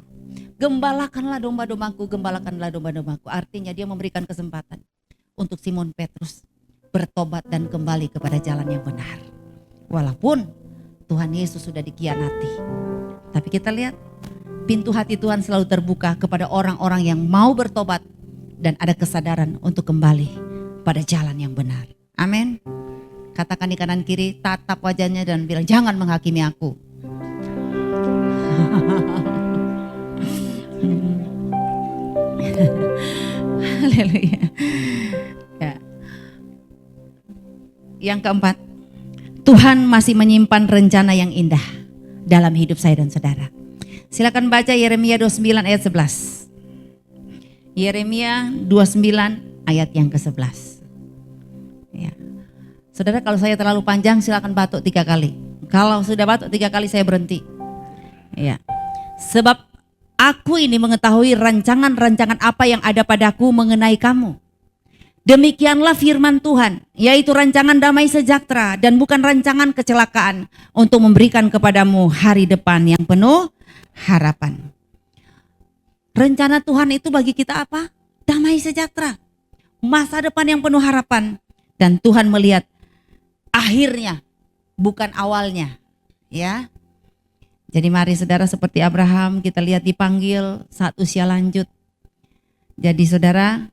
A: Gembalakanlah domba-dombaku, gembalakanlah domba-dombaku. Artinya dia memberikan kesempatan untuk Simon Petrus bertobat dan kembali kepada jalan yang benar. Walaupun Tuhan Yesus sudah dikhianati, tapi kita lihat pintu hati Tuhan selalu terbuka kepada orang-orang yang mau bertobat dan ada kesadaran untuk kembali pada jalan yang benar. Amin. Katakan di kanan kiri, tatap wajahnya dan bilang, jangan menghakimi aku. Haleluya. Ya. Yang keempat, Tuhan masih menyimpan rencana yang indah dalam hidup saya dan saudara. Silakan baca Yeremia 29 ayat 11. Yeremia 29 ayat yang ke-11. Ya. Saudara, kalau saya terlalu panjang silakan batuk 3 kali. Kalau sudah batuk 3 kali saya berhenti. Ya. Sebab aku ini mengetahui rancangan-rancangan apa yang ada padaku mengenai kamu. Demikianlah firman Tuhan, yaitu rancangan damai sejahtera dan bukan rancangan kecelakaan, untuk memberikan kepadamu hari depan yang penuh harapan. Rencana Tuhan itu bagi kita apa? Damai sejahtera, masa depan yang penuh harapan. Dan Tuhan melihat akhirnya, bukan awalnya. Ya. Jadi mari saudara, seperti Abraham kita lihat dipanggil saat usia lanjut. Jadi saudara,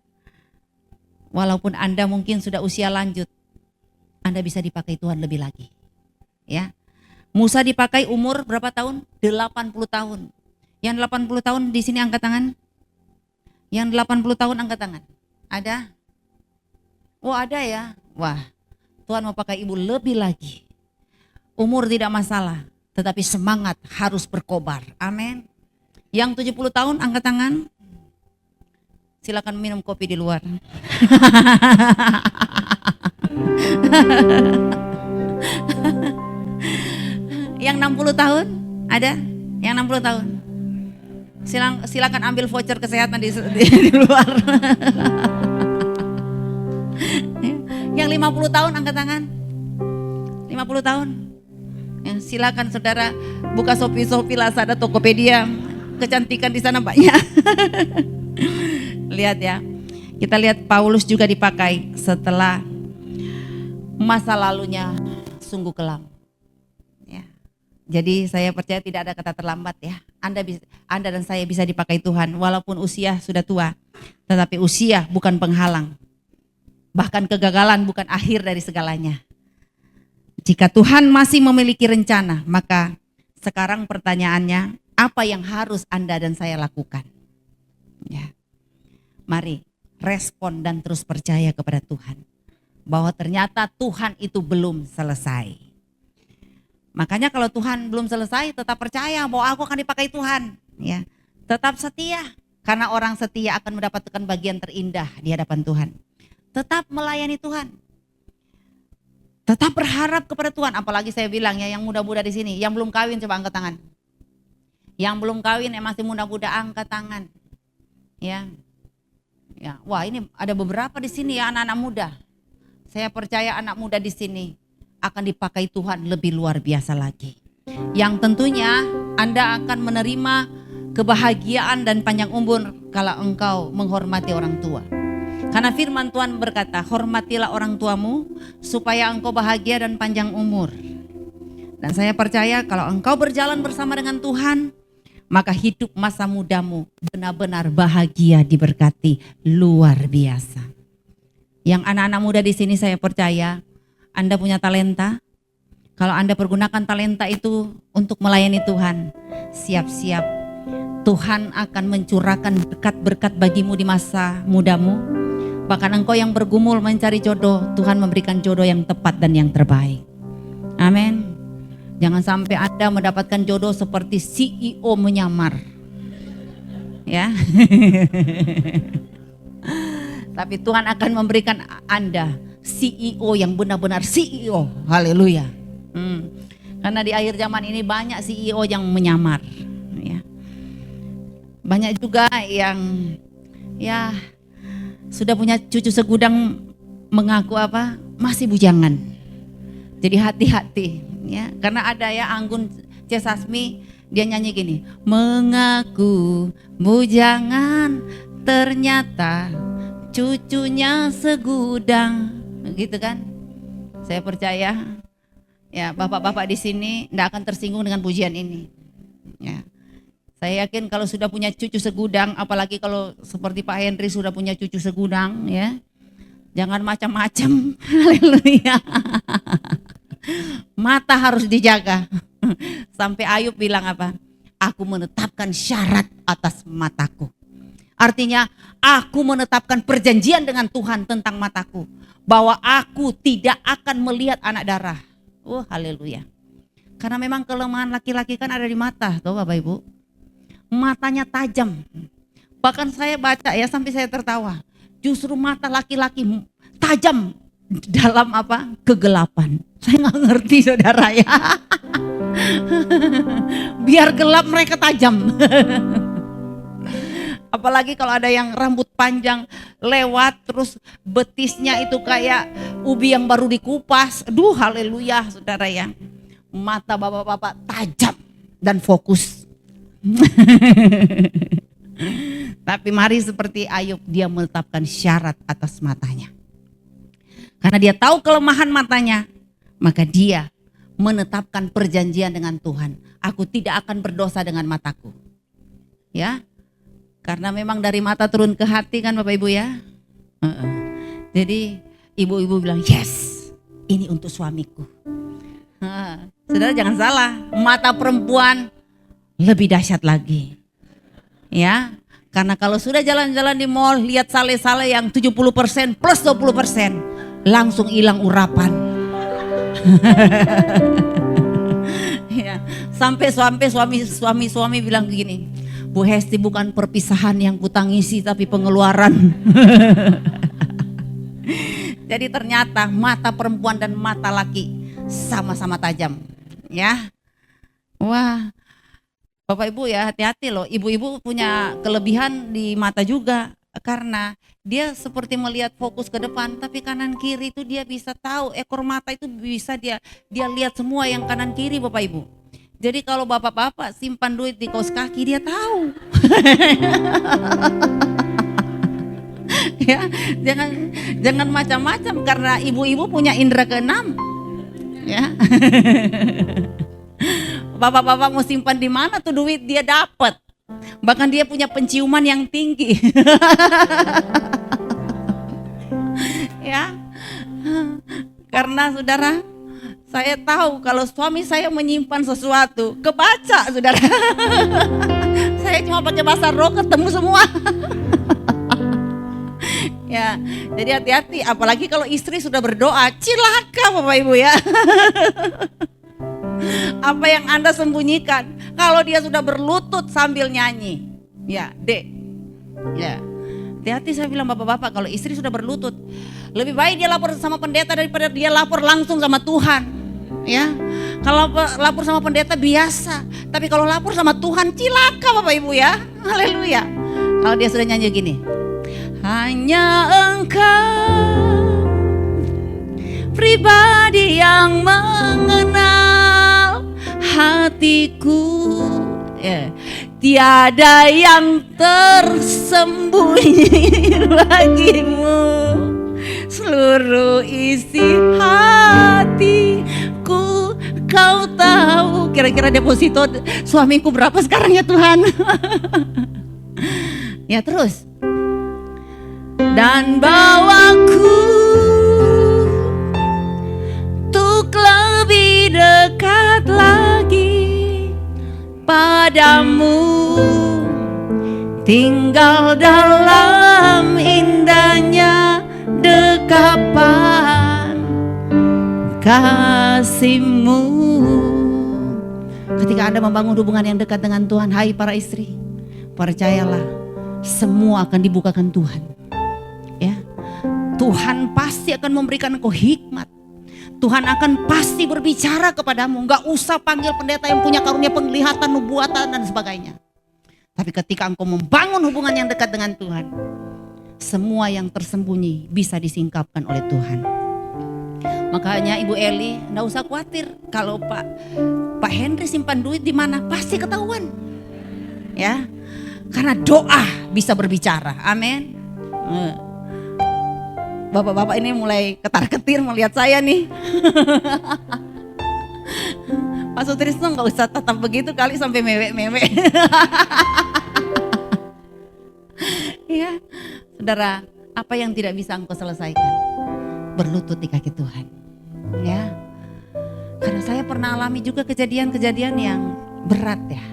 A: walaupun Anda mungkin sudah usia lanjut, Anda bisa dipakai Tuhan lebih lagi. Ya. Musa dipakai umur berapa tahun? 80 tahun. Yang 80 tahun di sini angkat tangan. Yang 80 tahun angkat tangan. Ada? Oh ada ya. Wah, Tuhan mau pakai ibu lebih lagi. Umur tidak masalah, tetapi semangat harus berkobar. Amin. Yang 70 tahun angkat tangan. Silakan minum kopi di luar. Yang 60 tahun ada? Yang 60 tahun. Silakan ambil voucher kesehatan di luar. Yang 50 tahun angkat tangan. 50 tahun. Ya, silakan saudara buka Shopee, Lazada, Tokopedia. Kecantikan di sana banyak. Lihat ya. Kita lihat Paulus juga dipakai setelah masa lalunya sungguh kelam. Ya. Jadi saya percaya tidak ada kata terlambat ya. Anda dan saya bisa dipakai Tuhan walaupun usia sudah tua. Tetapi usia bukan penghalang. Bahkan kegagalan bukan akhir dari segalanya. Jika Tuhan masih memiliki rencana, maka sekarang pertanyaannya, apa yang harus Anda dan saya lakukan? Ya. Mari respon dan terus percaya kepada Tuhan. Bahwa ternyata Tuhan itu belum selesai. Makanya kalau Tuhan belum selesai, tetap percaya bahwa aku akan dipakai Tuhan. Ya. Tetap setia, karena orang setia akan mendapatkan bagian terindah di hadapan Tuhan. Tetap melayani Tuhan. Tetap berharap kepada Tuhan. Apalagi saya bilang ya, yang muda-muda di sini, yang belum kawin coba angkat tangan. Yang belum kawin, yang masih muda-muda angkat tangan. Ya. Ya, wah ini ada beberapa di sini ya anak-anak muda. Saya percaya anak muda di sini akan dipakai Tuhan lebih luar biasa lagi. Yang tentunya Anda akan menerima kebahagiaan dan panjang umur kalau engkau menghormati orang tua. Karena firman Tuhan berkata, hormatilah orang tuamu supaya engkau bahagia dan panjang umur. Dan saya percaya kalau engkau berjalan bersama dengan Tuhan, maka hidup masa mudamu benar-benar bahagia, diberkati luar biasa. Yang anak-anak muda di sini saya percaya Anda punya talenta. Kalau Anda pergunakan talenta itu untuk melayani Tuhan, siap-siap Tuhan akan mencurahkan berkat-berkat bagimu di masa mudamu. Bahkan engkau yang bergumul mencari jodoh, Tuhan memberikan jodoh yang tepat dan yang terbaik. Amin. Jangan sampai Anda mendapatkan jodoh seperti CEO menyamar. Ya. Tapi Tuhan akan memberikan Anda CEO yang benar-benar CEO. Haleluya. Karena di akhir zaman ini banyak CEO yang menyamar. Ya. Banyak juga yang ya sudah punya cucu segudang mengaku apa? Masih bujangan. Jadi hati-hati ya, karena ada ya Anggun C. Sasmi, dia nyanyi gini, mengaku bujangan ternyata cucunya segudang gitu kan? Saya percaya ya bapak-bapak di sini tidak akan tersinggung dengan pujian ini. Ya. Saya yakin kalau sudah punya cucu segudang, apalagi kalau seperti Pak Henry sudah punya cucu segudang, ya, jangan macam-macam. Haleluya. Mata harus dijaga. Sampai Ayub bilang apa? Aku menetapkan syarat atas mataku. Artinya aku menetapkan perjanjian dengan Tuhan tentang mataku, bahwa aku tidak akan melihat anak darah. Oh haleluya. Karena memang kelemahan laki-laki kan ada di mata, tuh Bapak Ibu. Matanya tajam. Bahkan saya baca ya sampai saya tertawa. Justru mata laki-laki tajam dalam apa? Kegelapan. Saya nggak ngerti saudara ya. Biar gelap mereka tajam. Apalagi kalau ada yang rambut panjang lewat terus betisnya itu kayak ubi yang baru dikupas. Aduh haleluya saudara ya. Mata bapak-bapak tajam dan fokus. Tapi mari seperti Ayub, dia menetapkan syarat atas matanya. Karena dia tahu kelemahan matanya, maka dia menetapkan perjanjian dengan Tuhan. Aku tidak akan berdosa dengan mataku. Ya. Karena memang dari mata turun ke hati kan Bapak Ibu ya. Jadi ibu-ibu bilang, yes, ini untuk suamiku. Saudara jangan salah, mata perempuan lebih dahsyat lagi. Ya, karena kalau sudah jalan-jalan di mall, lihat sale-sale yang 70% plus 20%, langsung hilang urapan. Ya, sampai suami bilang begini, Bu Hesti, bukan perpisahan yang kutangisi tapi pengeluaran. Jadi ternyata mata perempuan dan mata laki sama-sama tajam. Ya, wah, Bapak Ibu ya hati-hati loh. Ibu-ibu punya kelebihan di mata juga, karena dia seperti melihat fokus ke depan, tapi kanan kiri itu dia bisa tahu, ekor mata itu bisa dia lihat semua yang kanan kiri Bapak Ibu. Jadi kalau bapak-bapak simpan duit di kaos kaki, dia tahu. Ya, jangan macam-macam, karena ibu-ibu punya indera keenam. Ya. Bapak-bapak mau simpan di mana tuh duit, dia dapat. Bahkan dia punya penciuman yang tinggi. Ya. Karena saudara, saya tahu kalau suami saya menyimpan sesuatu, kebaca saudara. Saya cuma pakai bahasa roh ketemu semua. Ya, jadi hati-hati, apalagi kalau istri sudah berdoa, cilaka Bapak Ibu ya. Apa yang Anda sembunyikan? Kalau dia sudah berlutut sambil nyanyi, ya, Dek. Ya. Hati-hati saya bilang bapak-bapak, kalau istri sudah berlutut, lebih baik dia lapor sama pendeta daripada dia lapor langsung sama Tuhan. Ya. Kalau lapor sama pendeta biasa, tapi kalau lapor sama Tuhan cilaka Bapak Ibu ya. Haleluya. Kalau dia sudah nyanyi gini, hanya Engkau pribadi yang mengenal hatiku, ya. Tiada yang tersembunyi bagimu, seluruh isi hatiku Kau tahu. Kira-kira deposito suamiku berapa sekarang ya Tuhan? Ya terus, dan bawaku untuk lebih dekat lagi padamu, tinggal dalam indahnya dekapan kasih-Mu. Ketika Anda membangun hubungan yang dekat dengan Tuhan, hai para istri, percayalah, semua akan dibukakan Tuhan. Ya, Tuhan pasti akan memberikan engkau hikmat. Tuhan akan pasti berbicara kepadamu. Gak usah panggil pendeta yang punya karunia penglihatan, nubuatan dan sebagainya. Tapi ketika engkau membangun hubungan yang dekat dengan Tuhan, semua yang tersembunyi bisa disingkapkan oleh Tuhan. Makanya Ibu Eli, gak usah khawatir kalau Pak Henry simpan duit di mana, pasti ketahuan. Ya, karena doa bisa berbicara. Amin. bapak-bapak ini mulai ketar-ketir melihat saya nih. Pak Sutrisno nggak usah tetap begitu kali sampai mewek-mewek. Ya, saudara, apa yang tidak bisa engkau selesaikan, berlutut di kaki Tuhan. Ya, karena saya pernah alami juga kejadian-kejadian yang berat ya.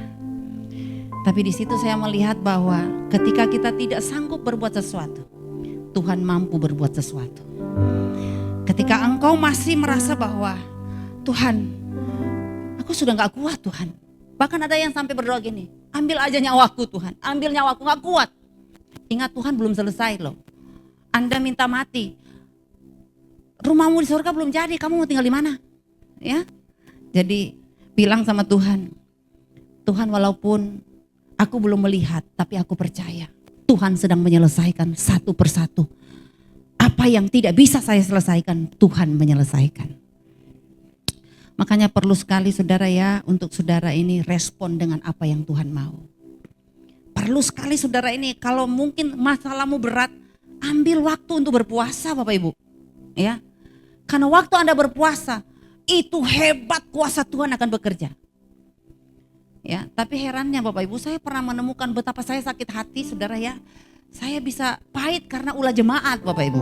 A: Tapi di situ saya melihat bahwa ketika kita tidak sanggup berbuat sesuatu, Tuhan mampu berbuat sesuatu. Ketika engkau masih merasa bahwa Tuhan, aku sudah gak kuat Tuhan. Bahkan ada yang sampai berdoa gini, ambil aja nyawaku Tuhan, ambil nyawaku, gak kuat. Ingat Tuhan belum selesai loh. Anda minta mati, rumahmu di surga belum jadi, kamu mau tinggal di mana? Ya, jadi bilang sama Tuhan, Tuhan walaupun aku belum melihat, tapi aku percaya Tuhan sedang menyelesaikan satu persatu. Apa yang tidak bisa saya selesaikan, Tuhan menyelesaikan. Makanya perlu sekali saudara ya, untuk saudara ini respon dengan apa yang Tuhan mau. Perlu sekali saudara ini, kalau mungkin masalahmu berat, ambil waktu untuk berpuasa Bapak Ibu. Ya, karena waktu Anda berpuasa, itu hebat kuasa Tuhan akan bekerja. Ya, tapi herannya Bapak Ibu, saya pernah menemukan betapa saya sakit hati saudara ya. Saya bisa pahit karena ulah jemaat Bapak Ibu.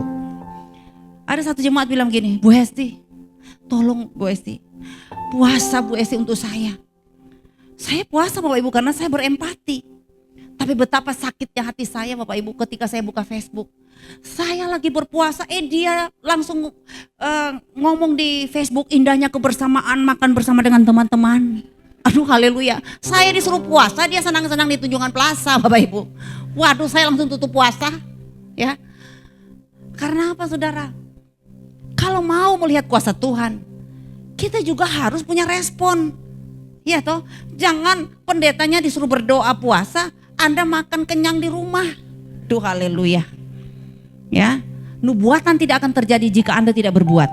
A: Ada satu jemaat bilang gini, Bu Hesti, tolong Bu Hesti, puasa Bu Hesti untuk saya. Saya puasa Bapak Ibu karena saya berempati. Tapi betapa sakitnya hati saya Bapak Ibu ketika saya buka Facebook. Saya lagi berpuasa, dia langsung ngomong di Facebook, indahnya kebersamaan, makan bersama dengan teman-teman. Aduh haleluya, saya disuruh puasa, dia senang-senang di Tunjungan Plaza Bapak Ibu. Waduh, saya langsung tutup puasa. Ya, karena apa saudara? Kalau mau melihat kuasa Tuhan, kita juga harus punya respon. Ya toh, jangan pendetanya disuruh berdoa puasa, Anda makan kenyang di rumah. Duh haleluya. Ya, nubuatan tidak akan terjadi jika Anda tidak berbuat.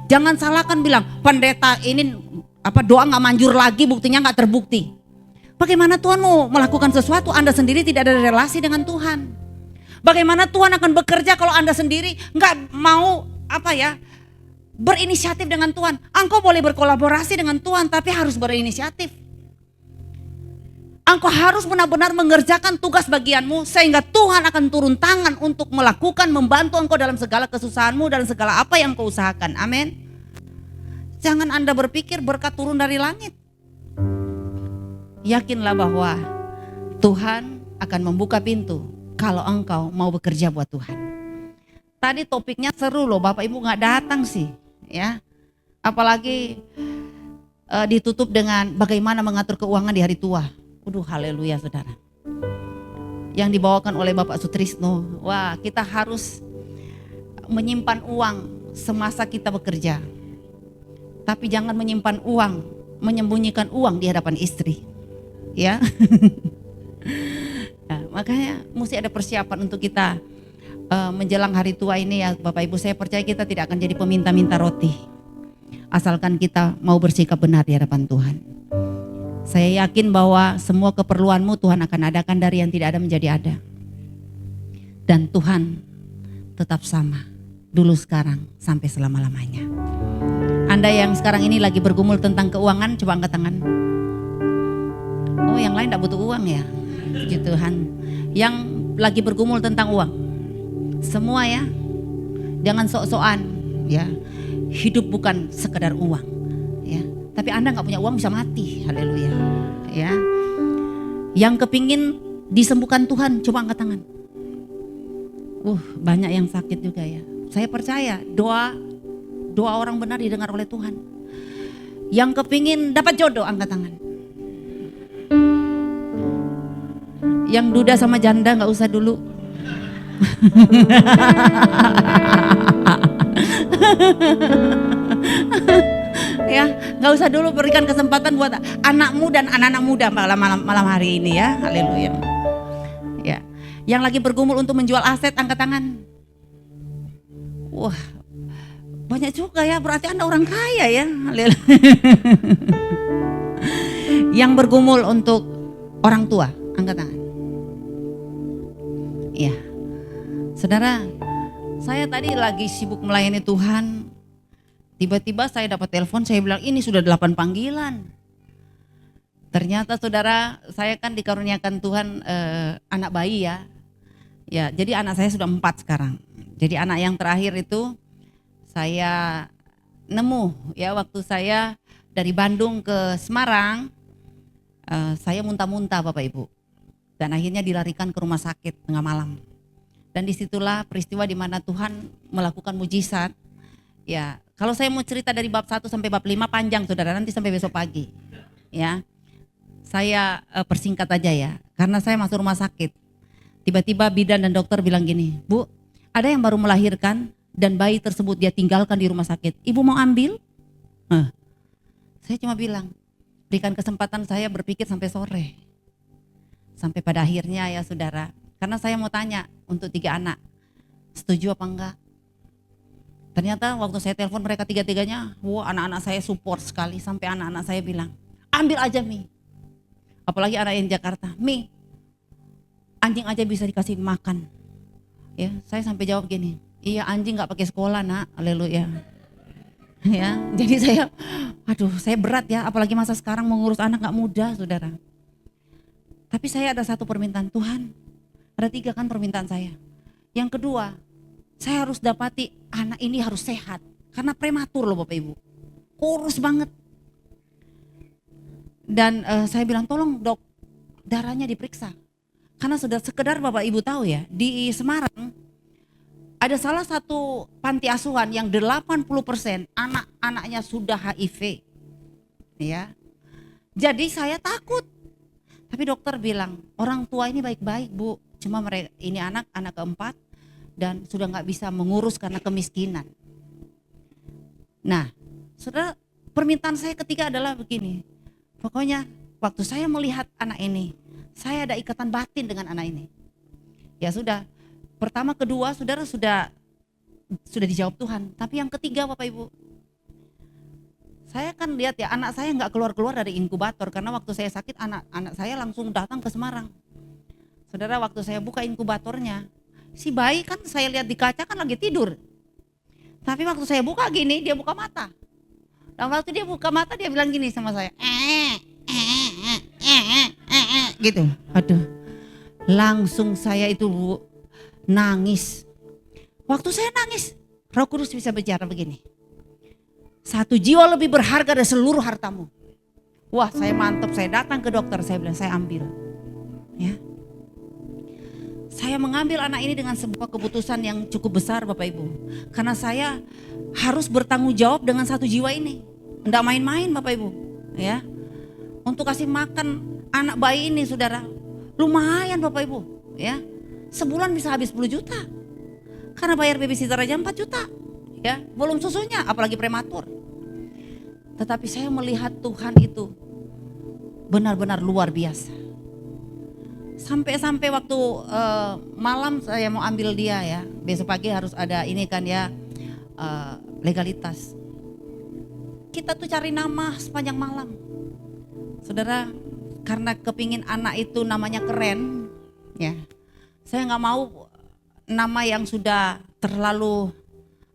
A: Jangan salahkan bilang, pendeta ini doa gak manjur lagi, buktinya gak terbukti. Bagaimana Tuhan mau melakukan sesuatu, Anda sendiri tidak ada relasi dengan Tuhan. Bagaimana Tuhan akan bekerja kalau Anda sendiri gak mau berinisiatif dengan Tuhan. Engkau boleh berkolaborasi dengan Tuhan, tapi harus berinisiatif. Engkau harus benar-benar mengerjakan tugas bagianmu, sehingga Tuhan akan turun tangan untuk melakukan, membantu engkau dalam segala kesusahanmu dan segala apa yang kau usahakan. Amin. Jangan Anda berpikir berkat turun dari langit. Yakinlah bahwa Tuhan akan membuka pintu kalau engkau mau bekerja buat Tuhan. Tadi topiknya seru loh, Bapak Ibu gak datang sih. Ya, apalagi ditutup dengan bagaimana mengatur keuangan di hari tua. Waduh haleluya saudara. Yang dibawakan oleh Bapak Sutrisno. Wah, kita harus menyimpan uang semasa kita bekerja. Tapi jangan menyimpan uang, menyembunyikan uang di hadapan istri. Ya. Nah, makanya mesti ada persiapan untuk kita menjelang hari tua ini ya Bapak Ibu. Saya percaya kita tidak akan jadi peminta-minta roti, asalkan kita mau bersikap benar di hadapan Tuhan. Saya yakin bahwa semua keperluanmu Tuhan akan adakan, dari yang tidak ada menjadi ada. Dan Tuhan tetap sama, dulu sekarang sampai selama-lamanya. Anda yang sekarang ini lagi bergumul tentang keuangan, coba angkat tangan. Oh, yang lain tidak butuh uang ya. Puji Tuhan. Yang lagi bergumul tentang uang, semua ya, jangan sok-sokan ya. Hidup bukan sekedar uang ya. Tapi Anda nggak punya uang bisa mati. Haleluya ya. Yang kepingin disembuhkan Tuhan, coba angkat tangan. Banyak yang sakit juga ya. Saya percaya doa orang benar didengar oleh Tuhan. Yang kepingin dapat jodoh, angkat tangan. Yang duda sama janda nggak usah dulu. Ya, nggak usah dulu, berikan kesempatan buat anakmu dan anak-anak muda malam hari ini ya. Haleluya. Ya, yang lagi bergumul untuk menjual aset, angkat tangan. Wah, banyak juga ya, berarti Anda orang kaya ya. Haleluya. Yang bergumul untuk orang tua, angkat tangan. Ya. Saudara, Saya tadi lagi sibuk melayani Tuhan. Tiba-tiba saya dapat telepon, saya bilang ini sudah 8 panggilan. Ternyata saudara, saya kan dikaruniakan Tuhan anak bayi ya. Ya, jadi anak saya sudah 4 sekarang. Jadi anak yang terakhir itu saya nemu ya waktu saya dari Bandung ke Semarang, saya muntah-muntah Bapak Ibu. Dan akhirnya dilarikan ke rumah sakit tengah malam. Dan disitulah peristiwa di mana Tuhan melakukan mujizat. Ya, kalau saya mau cerita dari bab 1 sampai bab 5 panjang saudara, nanti sampai besok pagi. Ya, saya persingkat aja ya, karena saya masuk rumah sakit. Tiba-tiba bidan dan dokter bilang gini, Bu, ada yang baru melahirkan dan bayi tersebut dia tinggalkan di rumah sakit. Ibu mau ambil? Saya cuma bilang, berikan kesempatan saya berpikir sampai sore. Sampai pada akhirnya ya saudara, karena saya mau tanya untuk 3 anak, setuju apa enggak? Ternyata waktu saya telepon mereka 3-3-nya, wah anak-anak saya support sekali. Sampai anak-anak saya bilang, ambil aja Mi. Apalagi anak yang Jakarta, Mi, anjing aja bisa dikasih makan. Ya, saya sampai jawab gini, iya anjing gak pakai sekolah nak, haleluya. Ya, jadi saya, aduh saya berat ya, apalagi masa sekarang mengurus anak gak mudah saudara. Tapi saya ada satu permintaan Tuhan, ada 3 kan permintaan saya. Yang kedua, saya harus dapati anak ini harus sehat, karena prematur loh Bapak Ibu, kurus banget. Dan saya bilang tolong dok, darahnya diperiksa. Karena sudah sekedar Bapak Ibu tahu ya, di Semarang ada salah satu panti asuhan yang 80% anak-anaknya sudah HIV. Ya. Jadi saya takut. Tapi dokter bilang, orang tua ini baik-baik Bu, cuma mereka ini anak keempat dan sudah nggak bisa mengurus karena kemiskinan. Nah, saudara, permintaan saya ketiga adalah begini. Pokoknya waktu saya melihat anak ini, saya ada ikatan batin dengan anak ini. Ya sudah, pertama kedua saudara sudah dijawab Tuhan. Tapi yang ketiga Bapak Ibu, saya kan lihat ya anak saya nggak keluar-keluar dari inkubator, karena waktu saya sakit anak saya langsung datang ke Semarang. Saudara, waktu saya buka inkubatornya, si bayi kan saya lihat di kaca kan lagi tidur. Tapi waktu saya buka gini, dia buka mata. Dan waktu dia buka mata dia bilang gini sama saya, gitu. Aduh, langsung saya itu nangis. Waktu saya nangis, Roh Kudus bisa bicara begini, 1 jiwa lebih berharga dari seluruh hartamu. Wah, saya mantap, saya datang ke dokter, saya bilang saya ambil. Ya, saya mengambil anak ini dengan sebuah keputusan yang cukup besar Bapak Ibu. Karena saya harus bertanggung jawab dengan 1 jiwa ini. Enggak main-main Bapak Ibu. Ya, untuk kasih makan anak bayi ini saudara, lumayan Bapak Ibu. Ya, sebulan bisa habis 10 juta. Karena bayar babysitter aja 4 juta. Ya, belum susunya, apalagi prematur. Tetapi saya melihat Tuhan itu benar-benar luar biasa. Sampai waktu malam saya mau ambil dia ya, besok pagi harus ada ini kan ya, legalitas. Kita tuh cari nama sepanjang malam. Saudara, karena kepingin anak itu namanya keren, ya, saya nggak mau nama yang sudah terlalu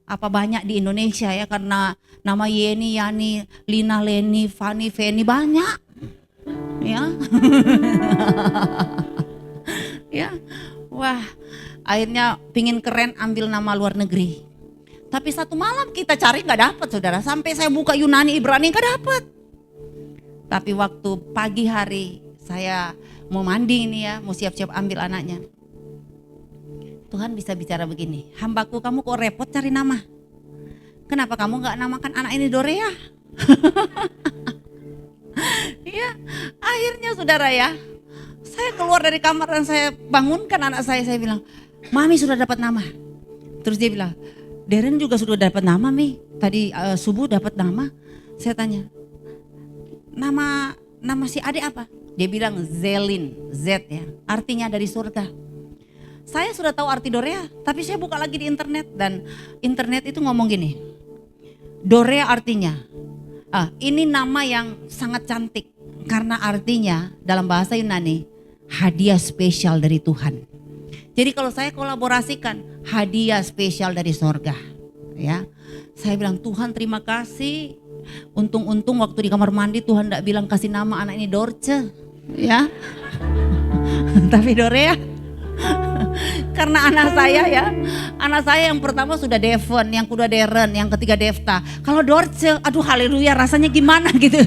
A: banyak di Indonesia ya, karena nama Yeni, Yani, Lina, Leni, Fani, Feni banyak, ya, ya, wah, akhirnya pingin keren ambil nama luar negeri. Tapi satu malam kita cari nggak dapat saudara, sampai saya buka Yunani, Ibrani nggak dapat. Tapi waktu pagi hari saya mau mandi ini ya, mau siap-siap ambil anaknya. Tuhan bisa bicara begini, hambaku kamu kok repot cari nama? Kenapa kamu gak namakan anak ini Dorea? Ya, akhirnya saudara ya, saya keluar dari kamar dan saya bangunkan anak saya bilang, Mami sudah dapat nama. Terus dia bilang, Deren juga sudah dapat nama Mi, tadi subuh dapat nama. Saya tanya, nama si adik apa? Dia bilang Zelin, Z ya, artinya dari surga. Saya sudah tahu arti Dorea, tapi saya buka lagi di internet dan internet itu ngomong gini, Dorea artinya, ini nama yang sangat cantik karena artinya dalam bahasa Yunani hadiah spesial dari Tuhan. Jadi kalau saya kolaborasikan, hadiah spesial dari sorga. Ya, saya bilang Tuhan terima kasih. Untung-untung waktu di kamar mandi Tuhan tidak bilang kasih nama anak ini Dorce, ya. Tapi Dorea. Karena anak saya yang pertama sudah Devon, yang kedua Deren, yang ketiga Devta. Kalau Dorce, aduh haleluya, rasanya gimana gitu.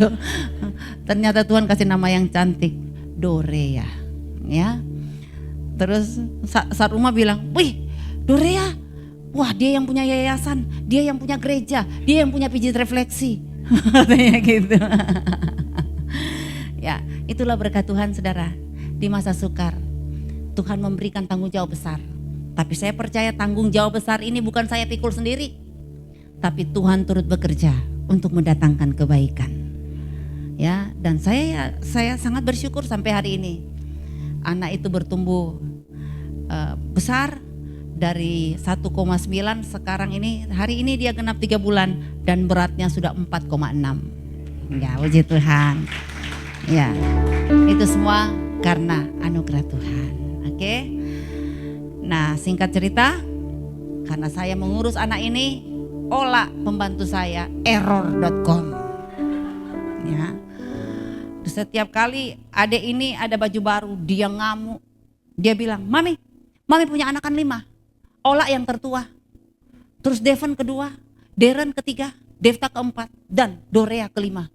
A: Ternyata Tuhan kasih nama yang cantik, Dorea, ya. Terus saat rumah bilang, wih Dorea, wah dia yang punya yayasan, dia yang punya gereja, dia yang punya pijit refleksi. Katanya gitu. Ya, itulah berkat Tuhan saudara. Di masa sukar, Tuhan memberikan tanggung jawab besar. Tapi saya percaya tanggung jawab besar ini bukan saya pikul sendiri. Tapi Tuhan turut bekerja untuk mendatangkan kebaikan. Ya, dan saya sangat bersyukur sampai hari ini. Anak itu bertumbuh besar dari 1,9 sekarang ini, hari ini dia genap 3 bulan dan beratnya sudah 4,6. Ya, puji Tuhan. Ya, itu semua karena anugerah Tuhan. Oke. Nah, singkat cerita, karena saya mengurus anak ini, Ola pembantu saya error.com. Ya. Setiap kali adik ini ada baju baru, dia ngamuk. Dia bilang, Mami punya anak kan 5. Ola yang tertua. Terus Devon kedua, Deren ketiga, Devta keempat, dan Dorea kelima.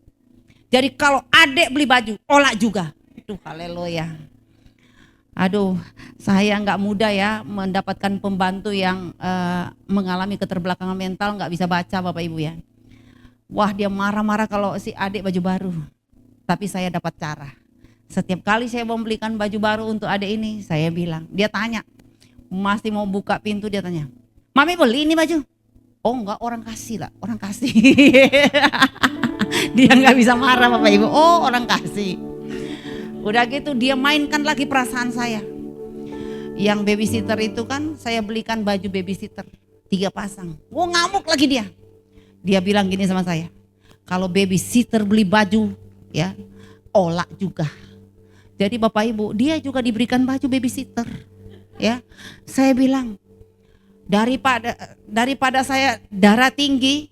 A: Jadi kalau adik beli baju, Ola juga. Aduh haleluya. Aduh, saya nggak mudah ya mendapatkan pembantu yang mengalami keterbelakangan mental, nggak bisa baca Bapak Ibu ya. Wah, dia marah-marah kalau si adik baju baru. Tapi saya dapat cara. Setiap kali saya mau belikan baju baru untuk adik ini, saya bilang, dia tanya, masih mau buka pintu dia tanya, Mami beli ini baju? Oh enggak, orang kasih lah, orang kasih. Dia nggak bisa marah Bapak Ibu, oh orang kasih. Udah gitu dia mainkan lagi perasaan saya. Yang babysitter itu kan saya belikan baju babysitter 3 pasang. Oh ngamuk lagi dia. Dia bilang gini sama saya, kalau babysitter beli baju ya, Ola juga. Jadi Bapak Ibu, dia juga diberikan baju babysitter. Ya, saya bilang daripada saya darah tinggi,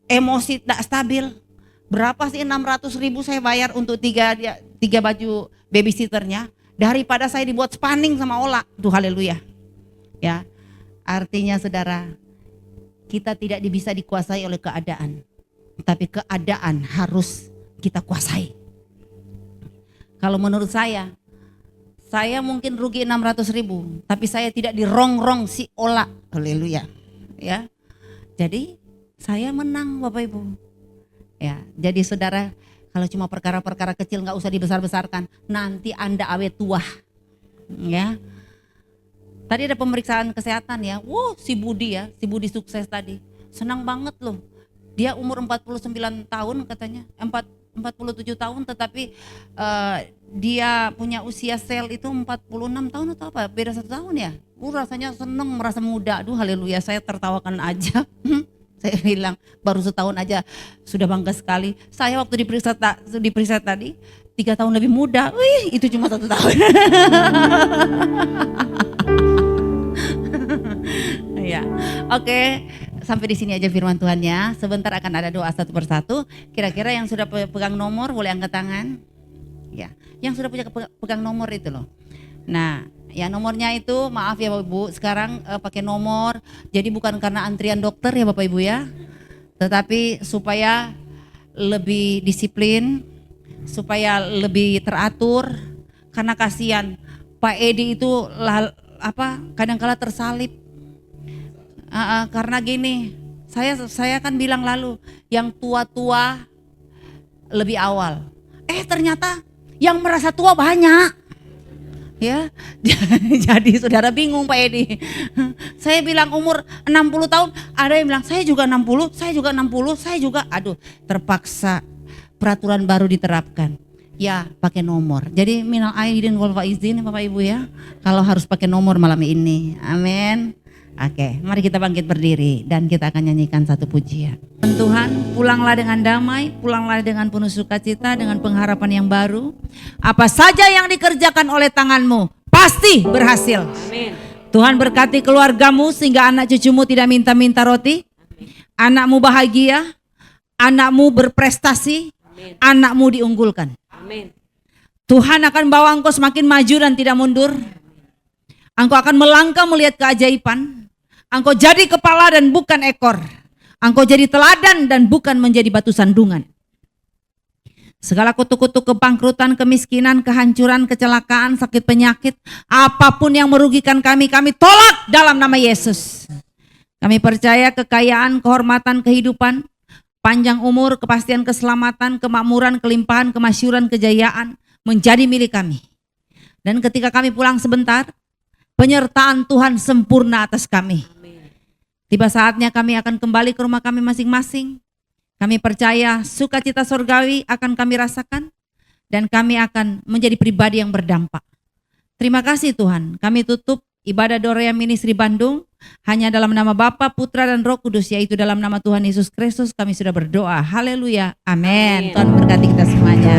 A: emosi tidak stabil, berapa sih 600.000 saya bayar untuk 3 baju babysitternya, daripada saya dibuat spanning sama Ola. Duh haleluya. Ya, artinya saudara, kita tidak bisa dikuasai oleh keadaan, tapi keadaan harus kita kuasai. Kalau menurut saya mungkin rugi 600.000, tapi saya tidak dirongrong si Ola. Haleluya. Ya. Jadi saya menang Bapak Ibu. Ya, jadi saudara, kalau cuma perkara-perkara kecil nggak usah dibesar-besarkan. Nanti Anda awet tua. Ya. Tadi ada pemeriksaan kesehatan ya. Wow, si Budi sukses tadi. Senang banget loh. Dia umur 49 tahun katanya. 47 tahun tetapi dia punya usia sel itu 46 tahun atau apa, beda 1 tahun ya. Rasanya seneng, merasa muda. Aduh haleluya, saya tertawakan aja. Saya bilang baru 1 tahun aja sudah bangga sekali. Saya waktu diperiksa tadi 3 tahun lebih muda. Wih, itu cuma 1 tahun. Ya, oke. Sampai di sini aja firman Tuhan ya. Sebentar akan ada doa satu persatu. Kira-kira yang sudah pegang nomor boleh angkat tangan. Ya, yang sudah punya pegang nomor itu loh. Nah, ya nomornya itu maaf ya Bapak Ibu, sekarang pakai nomor. Jadi bukan karena antrian dokter ya Bapak Ibu ya. Tetapi supaya lebih disiplin, supaya lebih teratur. Karena kasihan Pak Edi itu kadang-kala tersalib. Karena gini, saya kan bilang lalu yang tua-tua lebih awal. Ternyata yang merasa tua banyak. Ya, jadi saudara bingung Pak Edi. Saya bilang umur 60 tahun, ada yang bilang saya juga 60, saya juga 60, saya juga. Aduh, terpaksa peraturan baru diterapkan. Ya, pakai nomor. Jadi minal aidin wal faizin Bapak Ibu ya. Kalau harus pakai nomor malam ini. Amin. Oke, mari kita bangkit berdiri dan kita akan nyanyikan satu pujian. Tuhan, pulanglah dengan damai, pulanglah dengan penuh sukacita, dengan pengharapan yang baru. Apa saja yang dikerjakan oleh tanganmu, pasti berhasil.
B: Amin.
A: Tuhan berkati keluargamu sehingga anak cucumu tidak minta-minta roti. Anakmu bahagia, anakmu berprestasi, anakmu diunggulkan.
B: Amin.
A: Tuhan akan bawa engkau semakin maju dan tidak mundur. Engkau akan melangkah melihat keajaiban. Engkau jadi kepala dan bukan ekor. Engkau jadi teladan dan bukan menjadi batu sandungan. Segala kutuk-kutuk kebangkrutan, kemiskinan, kehancuran, kecelakaan, sakit penyakit, apapun yang merugikan kami tolak dalam nama Yesus. Kami percaya kekayaan, kehormatan, kehidupan, panjang umur, kepastian keselamatan, kemakmuran, kelimpahan, kemasyhuran, kejayaan menjadi milik kami. Dan ketika kami pulang sebentar, penyertaan Tuhan sempurna atas kami. Tiba saatnya kami akan kembali ke rumah kami masing-masing. Kami percaya sukacita surgawi akan kami rasakan dan kami akan menjadi pribadi yang berdampak. Terima kasih Tuhan. Kami tutup ibadah Dorea Ministry Bandung hanya dalam nama Bapa, Putra dan Roh Kudus, yaitu dalam nama Tuhan Yesus Kristus kami sudah berdoa. Haleluya. Amin. Tuhan berkati kita semuanya.